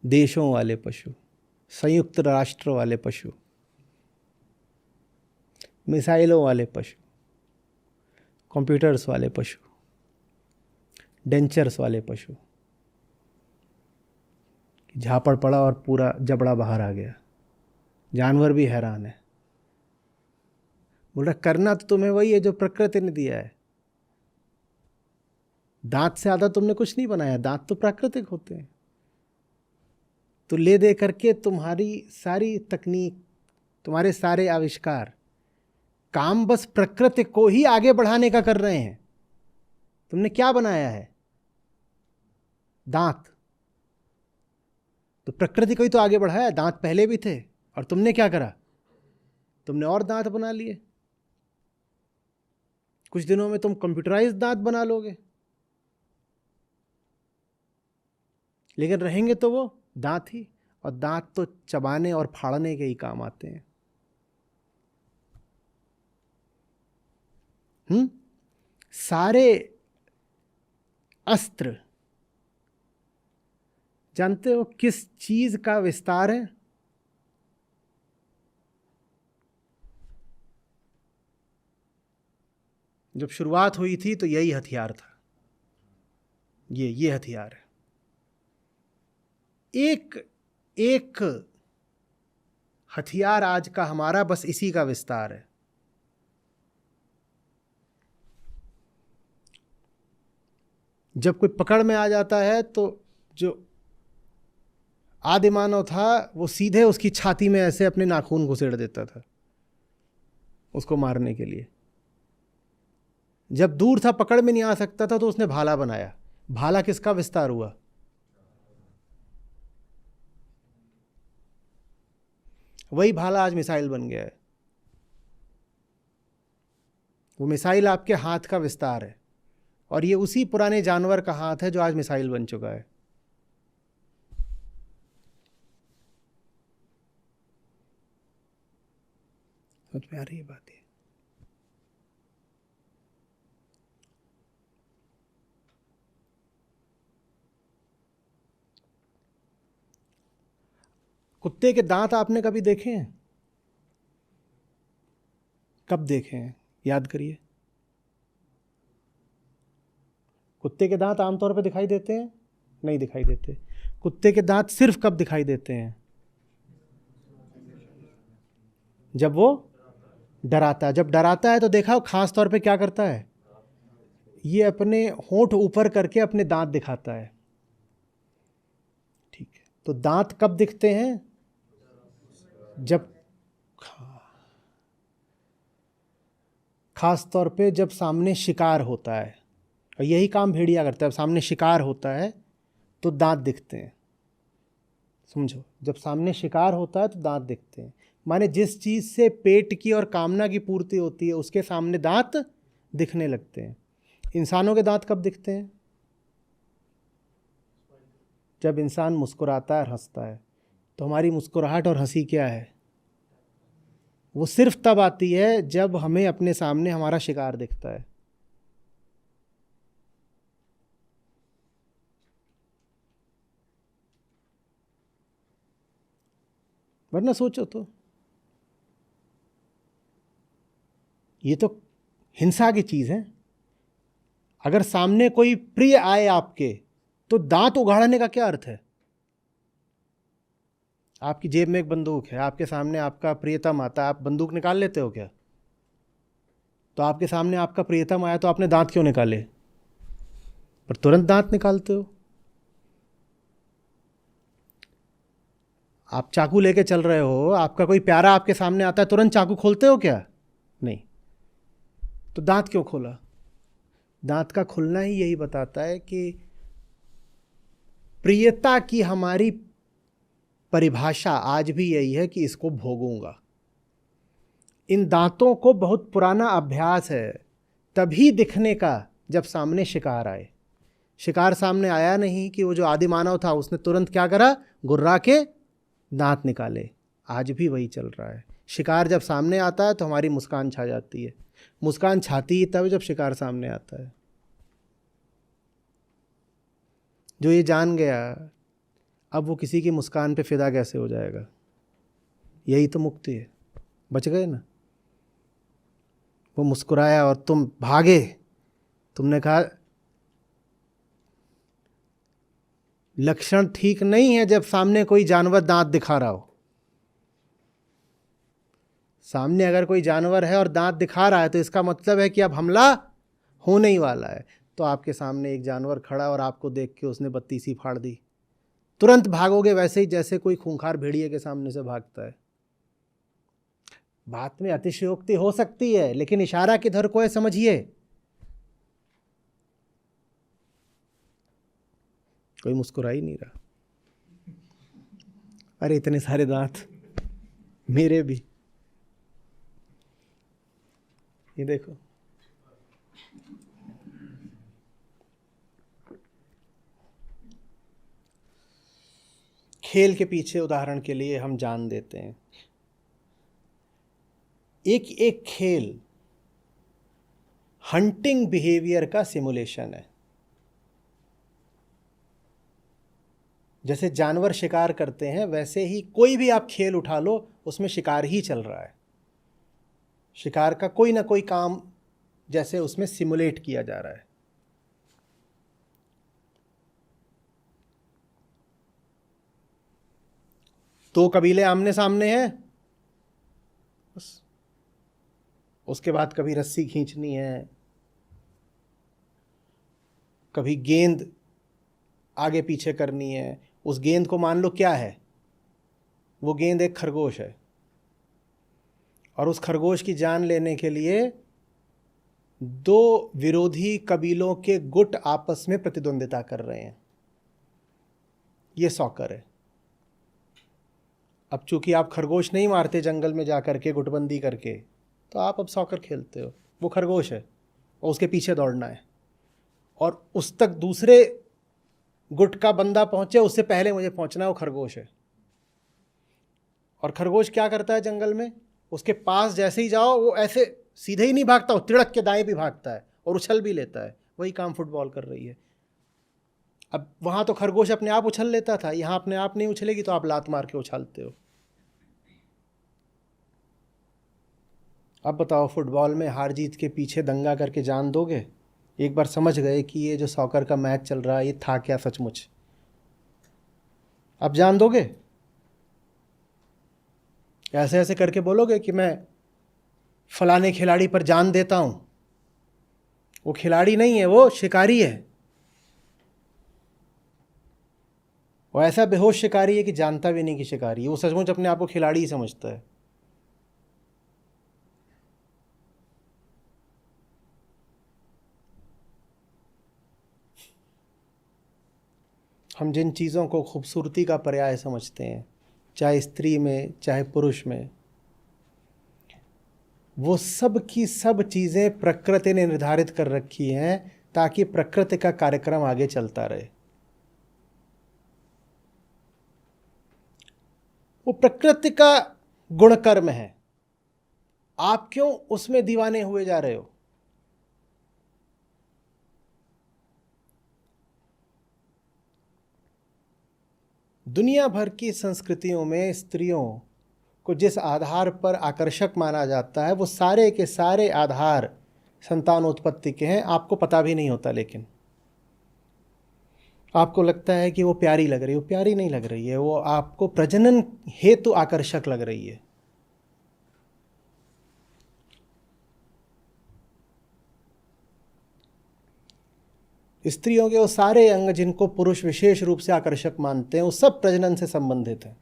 देशों वाले पशु, संयुक्त राष्ट्र वाले पशु, मिसाइलों वाले पशु, कंप्यूटर्स वाले पशु, डेंचर्स वाले पशु, झापड़ पड़ा और पूरा जबड़ा बाहर आ गया। जानवर भी हैरान है। बोल रहा करना तो तुम्हें वही है जो प्रकृति ने दिया है। दांत से ज़्यादा तुमने कुछ नहीं बनाया, दांत तो प्राकृतिक होते हैं। तो ले दे करके तुम्हारी सारी तकनीक, तुम्हारे सारे आविष्कार, काम बस प्रकृति को ही आगे बढ़ाने का कर रहे हैं। तुमने क्या बनाया है? दांत। तो प्रकृति को ही तो आगे बढ़ाया, दांत पहले भी थे और तुमने क्या करा? तुमने और दांत बना लिए। कुछ दिनों में तुम कंप्यूटराइज्ड दांत बना लोगे, लेकिन रहेंगे तो वो दांत ही, और दांत तो चबाने और फाड़ने के ही काम आते हैं। सारे अस्त्र जानते हो किस चीज का विस्तार है? जब शुरुआत हुई थी तो यही हथियार था, ये हथियार है। एक हथियार आज का हमारा बस इसी का विस्तार है। जब कोई पकड़ में आ जाता है तो जो आदि मानव था वो सीधे उसकी छाती में ऐसे अपने नाखून घुसेड़ देता था उसको मारने के लिए। जब दूर था, पकड़ में नहीं आ सकता था, तो उसने भाला बनाया। भाला किसका विस्तार हुआ? वही भाला आज मिसाइल बन गया है। वो मिसाइल आपके हाथ का विस्तार है, और ये उसी पुराने जानवर का हाथ है जो आज मिसाइल बन चुका है। समझ में आ रही है बात? कुत्ते के दांत आपने कभी देखे हैं? कब देखे हैं? याद करिए। कुत्ते के दांत आमतौर पर दिखाई देते हैं? नहीं दिखाई देते। कुत्ते के दांत सिर्फ कब दिखाई देते हैं? जब वो डराता है। जब डराता है तो देखा खास तौर पे क्या करता है? ये अपने होंठ ऊपर करके अपने दांत दिखाता है। ठीक है, तो दांत कब दिखते हैं? जब खास तौर पे जब सामने शिकार होता है, और यही काम भेड़िया करता है। सामने शिकार होता है तो दांत दिखते हैं। समझो, जब सामने शिकार होता है तो दांत दिखते हैं। माने जिस चीज से पेट की और कामना की पूर्ति होती है उसके सामने दांत दिखने लगते हैं। इंसानों के दांत कब दिखते हैं? जब इंसान मुस्कुराता है और हंसता है। तो हमारी मुस्कुराहट और हंसी क्या है? वो सिर्फ तब आती है जब हमें अपने सामने हमारा शिकार दिखता है। वरना सोचो तो, ये तो हिंसा की चीज है। अगर सामने कोई प्रिय आए आपके, तो दांत उघाड़ने का क्या अर्थ है? आपकी जेब में एक बंदूक है, आपके सामने आपका प्रियतम आता है, आप बंदूक निकाल लेते हो क्या? तो आपके सामने आपका प्रियतम आया तो आपने दांत क्यों निकाले? पर तुरंत दांत निकालते हो। आप चाकू लेके चल रहे हो, आपका कोई प्यारा आपके सामने आता है, तुरंत चाकू खोलते हो क्या? नहीं। तो दांत क्यों खोला? दांत का खुलना ही यही बताता है कि प्रियता की हमारी परिभाषा आज भी यही है कि इसको भोगूंगा। इन दांतों को बहुत पुराना अभ्यास है तभी दिखने का जब सामने शिकार आए। शिकार सामने आया नहीं कि वो जो आदि मानव था उसने तुरंत क्या करा? गुर्रा के दांत निकाले। आज भी वही चल रहा है। शिकार जब सामने आता है तो हमारी मुस्कान छा जाती है। मुस्कान छाती ही तब जब शिकार सामने आता है। जो ये जान गया, अब वो किसी की मुस्कान पे फिदा कैसे हो जाएगा? यही तो मुक्ति है। बच गए ना। वो मुस्कुराया और तुम भागे। तुमने कहा लक्षण ठीक नहीं है जब सामने कोई जानवर दांत दिखा रहा हो। सामने अगर कोई जानवर है और दांत दिखा रहा है तो इसका मतलब है कि अब हमला होने ही वाला है। तो आपके सामने एक जानवर खड़ा और आपको देख के उसने बत्ती सी फाड़ दी, तुरंत भागोगे वैसे ही जैसे कोई खूंखार भेड़िए के सामने से भागता है। बात में अतिशयोक्ति हो सकती है, लेकिन इशारा किधर को है समझिए। कोई मुस्कुरा ही नहीं रहा। अरे इतने सारे दांत, मेरे भी। ये देखो, खेल के पीछे उदाहरण के लिए हम जान देते हैं, एक एक खेल हंटिंग बिहेवियर का सिमुलेशन है। जैसे जानवर शिकार करते हैं, वैसे ही कोई भी आप खेल उठा लो, उसमें शिकार ही चल रहा है। शिकार का कोई ना कोई काम जैसे उसमें सिमुलेट किया जा रहा है। दो कबीले आमने सामने हैं, बस उसके बाद कभी रस्सी खींचनी है, कभी गेंद आगे पीछे करनी है। उस गेंद को मान लो क्या है, वो गेंद एक खरगोश है, और उस खरगोश की जान लेने के लिए दो विरोधी कबीलों के गुट आपस में प्रतिद्वंदिता कर रहे हैं। ये सॉकर है। अब चूंकि आप खरगोश नहीं मारते जंगल में जा करके गुटबंदी करके, तो आप अब सॉकर खेलते हो। वो खरगोश है और उसके पीछे दौड़ना है, और उस तक दूसरे गुट का बंदा पहुंचे उससे पहले मुझे पहुंचना है। वो खरगोश है, और खरगोश क्या करता है जंगल में, उसके पास जैसे ही जाओ वो ऐसे सीधे ही नहीं भागता, वो तिड़क के दाएं भी भागता है और उछल भी लेता है। वही काम फुटबॉल कर रही है। अब वहां तो खरगोश अपने आप उछल लेता था, यहां अपने आप नहीं उछलेगी तो आप लात मार के उछालते हो। अब बताओ, फुटबॉल में हार जीत के पीछे दंगा करके जान दोगे? एक बार समझ गए कि ये जो सॉकर का मैच चल रहा है ये था क्या सचमुच, अब जान दोगे? ऐसे ऐसे करके बोलोगे कि मैं फलाने खिलाड़ी पर जान देता हूं। वो खिलाड़ी नहीं है, वो शिकारी है। वो ऐसा बेहोश शिकारी है कि जानता भी नहीं कि शिकारी है। वो सचमुच अपने आप को खिलाड़ी ही समझता है। हम जिन चीज़ों को खूबसूरती का पर्याय समझते हैं, चाहे स्त्री में चाहे पुरुष में, वो सब की सब चीज़ें प्रकृति ने निर्धारित कर रखी हैं ताकि प्रकृति का कार्यक्रम आगे चलता रहे। वो प्रकृति का गुणकर्म है। आप क्यों उसमें दीवाने हुए जा रहे हो? दुनिया भर की संस्कृतियों में स्त्रियों को जिस आधार पर आकर्षक माना जाता है, वो सारे के सारे आधार संतानोत्पत्ति के हैं। आपको पता भी नहीं होता, लेकिन आपको लगता है कि वो प्यारी लग रही है। वो प्यारी नहीं लग रही है, वो आपको प्रजनन हेतु आकर्षक लग रही है। स्त्रियों के वो सारे अंग जिनको पुरुष विशेष रूप से आकर्षक मानते हैं, वो सब प्रजनन से संबंधित हैं।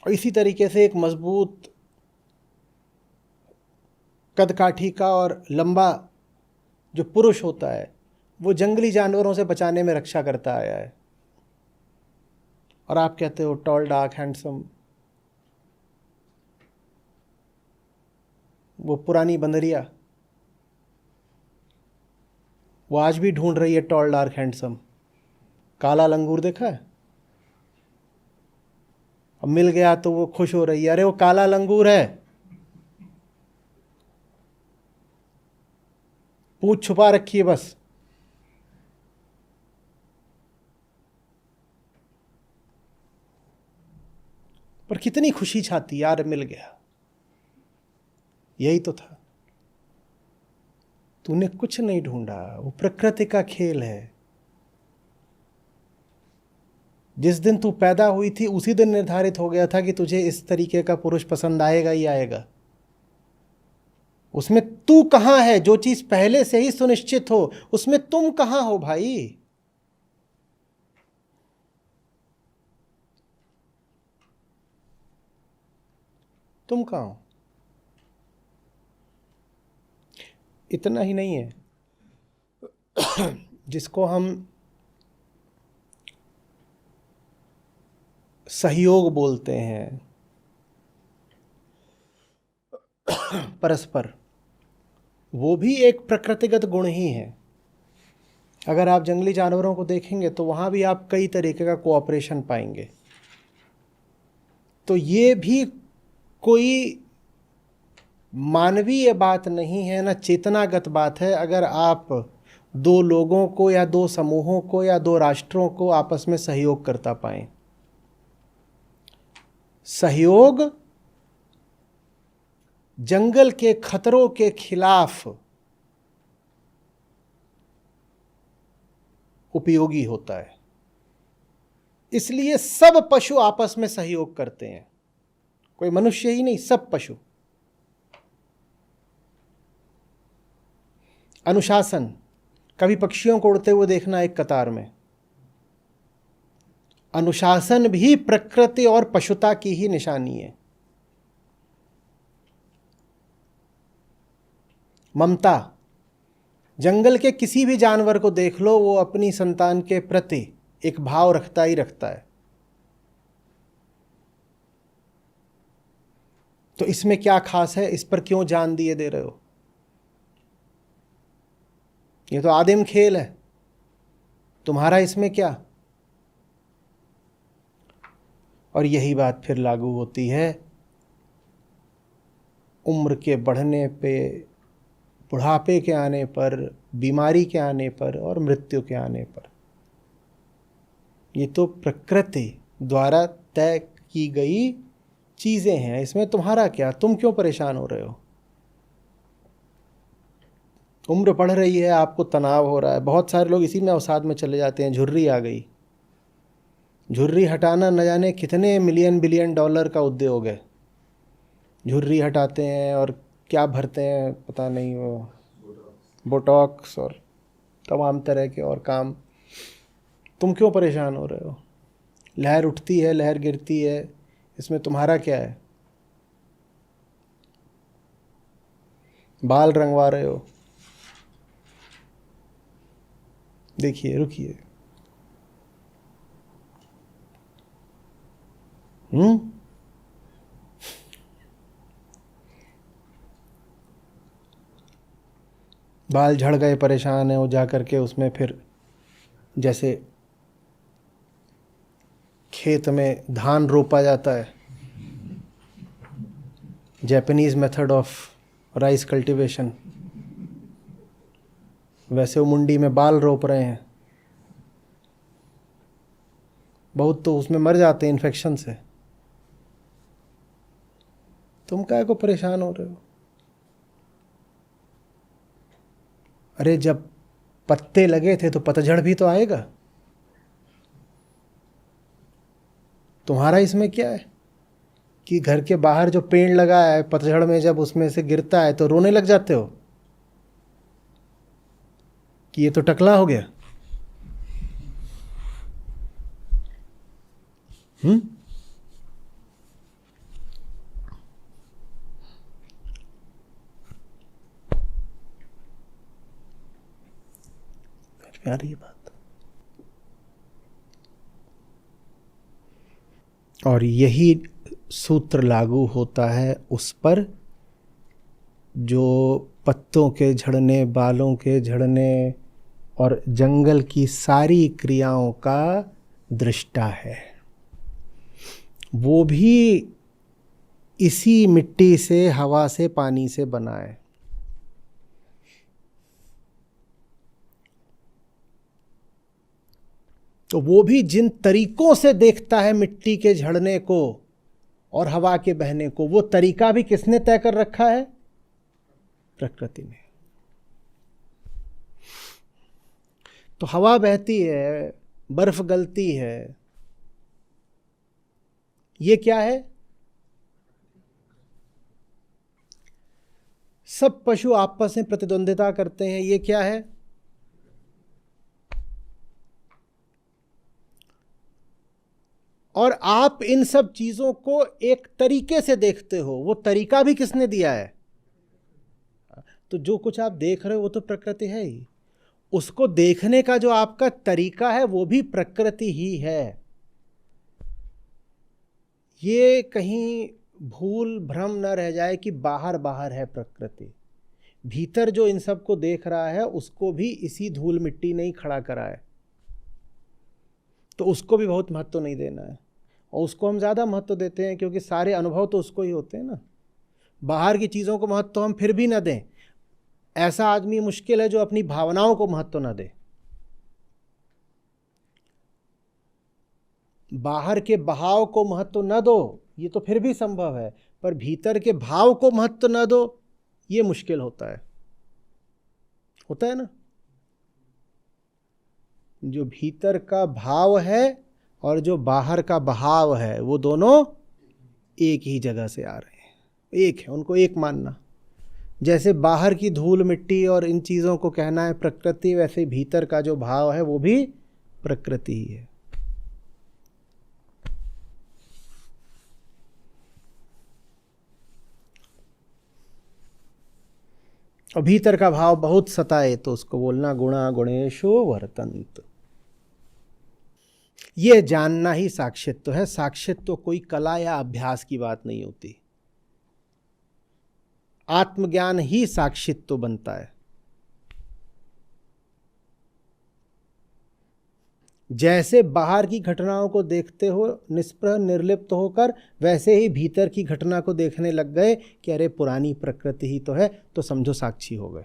और इसी तरीके से एक मजबूत कदकाठी का और लंबा जो पुरुष होता है, वो जंगली जानवरों से बचाने में रक्षा करता आया है। और आप कहते हो टॉल डार्क हैंडसम। वो पुरानी बंदरिया, वो आज भी ढूंढ रही है टॉल डार्क हैंडसम। काला लंगूर देखा है? अब मिल गया तो वो खुश हो रही है, अरे वो काला लंगूर है। पूंछ छुपा रखी है बस। पर कितनी खुशी छाती, यार मिल गया। यही तो था, तूने कुछ नहीं ढूंढा, वो प्रकृति का खेल है। जिस दिन तू पैदा हुई थी उसी दिन निर्धारित हो गया था कि तुझे इस तरीके का पुरुष पसंद आएगा ही आएगा। उसमें तू कहां है? जो चीज पहले से ही सुनिश्चित हो, उसमें तुम कहां हो भाई? तुम कहां हो? इतना ही नहीं है, जिसको हम सहयोग बोलते हैं परस्पर, वो भी एक प्रकृतिगत गुण ही है। अगर आप जंगली जानवरों को देखेंगे तो वहाँ भी आप कई तरीके का कोऑपरेशन पाएंगे। तो ये भी कोई मानवीय बात नहीं है, ना चेतनागत बात है, अगर आप दो लोगों को या दो समूहों को या दो राष्ट्रों को आपस में सहयोग करता पाएं। सहयोग जंगल के खतरों के खिलाफ उपयोगी होता है। इसलिए सब पशु आपस में सहयोग करते हैं, कोई मनुष्य ही नहीं, सब पशु। अनुशासन, कभी पक्षियों को उड़ते हुए देखना एक कतार में, अनुशासन भी प्रकृति और पशुता की ही निशानी है। ममता, जंगल के किसी भी जानवर को देख लो, वो अपनी संतान के प्रति एक भाव रखता ही रखता है। तो इसमें क्या खास है? इस पर क्यों जान दिए दे रहे हो? ये तो आदिम खेल है, तुम्हारा इसमें क्या? और यही बात फिर लागू होती है उम्र के बढ़ने पे, बुढ़ापे के आने पर, बीमारी के आने पर और मृत्यु के आने पर। ये तो प्रकृति द्वारा तय की गई चीजें हैं, इसमें तुम्हारा क्या? तुम क्यों परेशान हो रहे हो? उम्र बढ़ रही है, आपको तनाव हो रहा है। बहुत सारे लोग इसी में अवसाद में चले जाते हैं। झुर्री आ गई, झुर्री हटाना न जाने कितने मिलियन बिलियन डॉलर का उद्योग है। झुर्री हटाते हैं और क्या भरते हैं पता नहीं, वो बोटॉक्स और तमाम तरह के और काम। तुम क्यों परेशान हो रहे हो? लहर उठती है, लहर गिरती है, इसमें तुम्हारा क्या है? बाल रंगवा रहे हो, देखिए, रुकिए। बाल झड़ गए, परेशान है वो, जा करके उसमें फिर जैसे खेत में धान रोपा जाता है, Japanese method of rice cultivation, वैसे वो मुंडी में बाल रोप रहे हैं। बहुत तो उसमें मर जाते हैं इन्फेक्शन से। तुम काहे को परेशान हो रहे हो? अरे जब पत्ते लगे थे तो पतझड़ भी तो आएगा। तुम्हारा इसमें क्या है कि घर के बाहर जो पेड़ लगा है, पतझड़ में जब उसमें से गिरता है तो रोने लग जाते हो कि ये तो टकला हो गया। प्यारी बात। और यही सूत्र लागू होता है उस पर जो पत्तों के झड़ने, बालों के झड़ने और जंगल की सारी क्रियाओं का दृष्टा है। वो भी इसी मिट्टी से, हवा से, पानी से बना है। तो वो भी जिन तरीकों से देखता है मिट्टी के झड़ने को और हवा के बहने को, वो तरीका भी किसने तय कर रखा है? प्रकृति ने। तो हवा बहती है, बर्फ गलती है, ये क्या है? सब पशु आपस में प्रतिद्वंदिता करते हैं, ये क्या है? और आप इन सब चीजों को एक तरीके से देखते हो, वो तरीका भी किसने दिया है? तो जो कुछ आप देख रहे हो वो तो प्रकृति है ही, उसको देखने का जो आपका तरीका है वो भी प्रकृति ही है। ये कहीं भूल भ्रम न रह जाए कि बाहर बाहर है प्रकृति, भीतर जो इन सब को देख रहा है उसको भी इसी धूल मिट्टी ने ही खड़ा करा है, तो उसको भी बहुत महत्व नहीं देना है। और उसको हम ज़्यादा महत्व देते हैं क्योंकि सारे अनुभव तो उसको ही होते हैं ना। बाहर की चीज़ों को महत्व हम फिर भी न दें, ऐसा आदमी मुश्किल है जो अपनी भावनाओं को महत्व न दे। बाहर के बहाव को महत्व न दो ये तो फिर भी संभव है, पर भीतर के भाव को महत्व न दो ये मुश्किल होता है ना। जो भीतर का भाव है और जो बाहर का बहाव है वो दोनों एक ही जगह से आ रहे हैं, एक है, उनको एक मानना। जैसे बाहर की धूल मिट्टी और इन चीज़ों को कहना है प्रकृति, वैसे भीतर का जो भाव है वो भी प्रकृति ही है। और भीतर का भाव बहुत सताए तो उसको बोलना गुणा गुणेशो वर्तन्त। ये जानना ही साक्षित्व है। साक्षित्व कोई कला या अभ्यास की बात नहीं होती, आत्मज्ञान ही साक्षित्व बनता है। जैसे बाहर की घटनाओं को देखते हो निष्प्रह निर्लिप्त होकर, वैसे ही भीतर की घटना को देखने लग गए कि अरे पुरानी प्रकृति ही तो है, तो समझो साक्षी हो गए।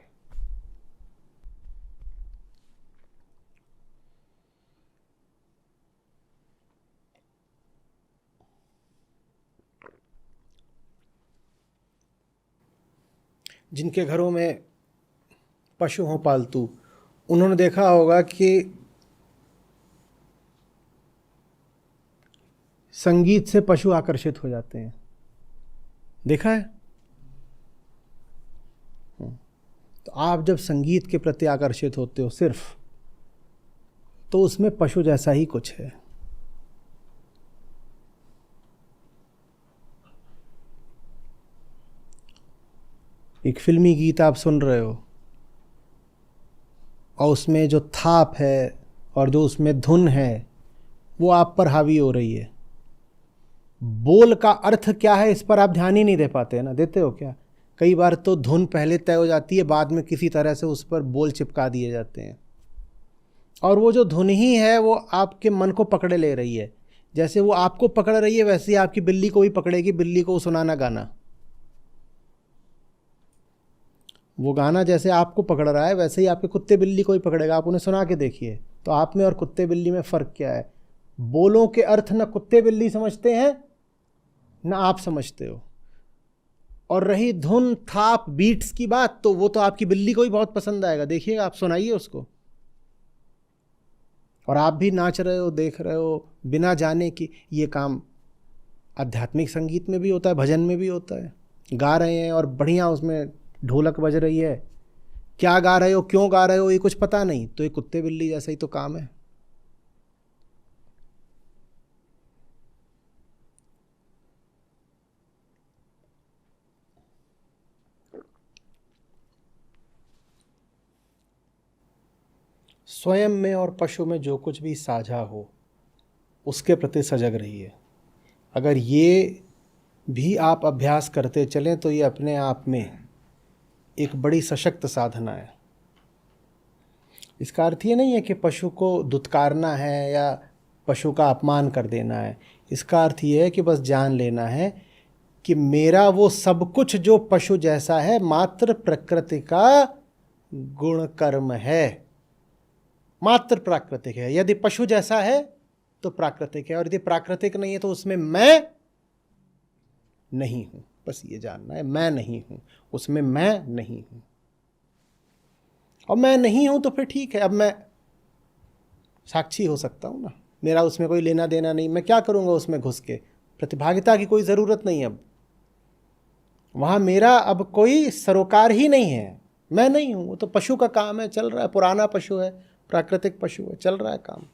जिनके घरों में पशु हों पालतू, उन्होंने देखा होगा कि संगीत से पशु आकर्षित हो जाते हैं, देखा है? तो आप जब संगीत के प्रति आकर्षित होते हो सिर्फ, तो उसमें पशु जैसा ही कुछ है। एक फिल्मी गीत आप सुन रहे हो और उसमें जो थाप है और जो उसमें धुन है वो आप पर हावी हो रही है। बोल का अर्थ क्या है इस पर आप ध्यान ही नहीं दे पाते ना, देते हो क्या? कई बार तो धुन पहले तय हो जाती है, बाद में किसी तरह से उस पर बोल चिपका दिए जाते हैं, और वो जो धुन ही है वो आपके मन को पकड़े ले रही है। जैसे वो आपको पकड़ रही है वैसे ही आपकी बिल्ली को भी पकड़ेगी, बिल्ली को सुनाना गाना। वो गाना जैसे आपको पकड़ रहा है वैसे ही आपके कुत्ते बिल्ली को भी पकड़ेगा। आप उन्हें सुना के देखिए तो आप में और कुत्ते बिल्ली में फ़र्क क्या है? बोलों के अर्थ न कुत्ते बिल्ली समझते हैं न आप समझते हो। और रही धुन थाप बीट्स की बात, तो वो तो आपकी बिल्ली को ही बहुत पसंद आएगा। देखिएगा, आप सुनाइए उसको, और आप भी नाच रहे हो, देख रहे हो, बिना जाने कि ये काम आध्यात्मिक संगीत में भी होता है, भजन में भी होता है। गा रहे हैं और बढ़िया उसमें ढोलक बज रही है, क्या गा रहे हो, क्यों गा रहे हो, ये कुछ पता नहीं, तो ये कुत्ते बिल्ली जैसा ही तो काम है। स्वयं में और पशु में जो कुछ भी साझा हो उसके प्रति सजग रहिए। अगर ये भी आप अभ्यास करते चलें तो ये अपने आप में एक बड़ी सशक्त साधना है। इसका अर्थ ये नहीं है कि पशु को दुत्कारना है या पशु का अपमान कर देना है। इसका अर्थ ये है कि बस जान लेना है कि मेरा वो सब कुछ जो पशु जैसा है मात्र प्रकृति का गुण कर्म है, मात्र प्राकृतिक है। यदि पशु जैसा है तो प्राकृतिक है, और यदि प्राकृतिक नहीं है तो उसमें मैं नहीं हूं। बस ये जानना है, मैं नहीं हूं, उसमें मैं नहीं हूं। और मैं नहीं हूं तो फिर ठीक है, अब मैं साक्षी हो सकता हूं ना, मेरा उसमें कोई लेना देना नहीं। मैं क्या करूंगा उसमें घुस के? प्रतिभागिता की कोई ज़रूरत नहीं। अब वहाँ मेरा अब कोई सरोकार ही नहीं है, मैं नहीं हूं। वो तो पशु का काम है, चल रहा है, पुराना पशु है, प्राकृतिक पशु है, चल रहा है काम।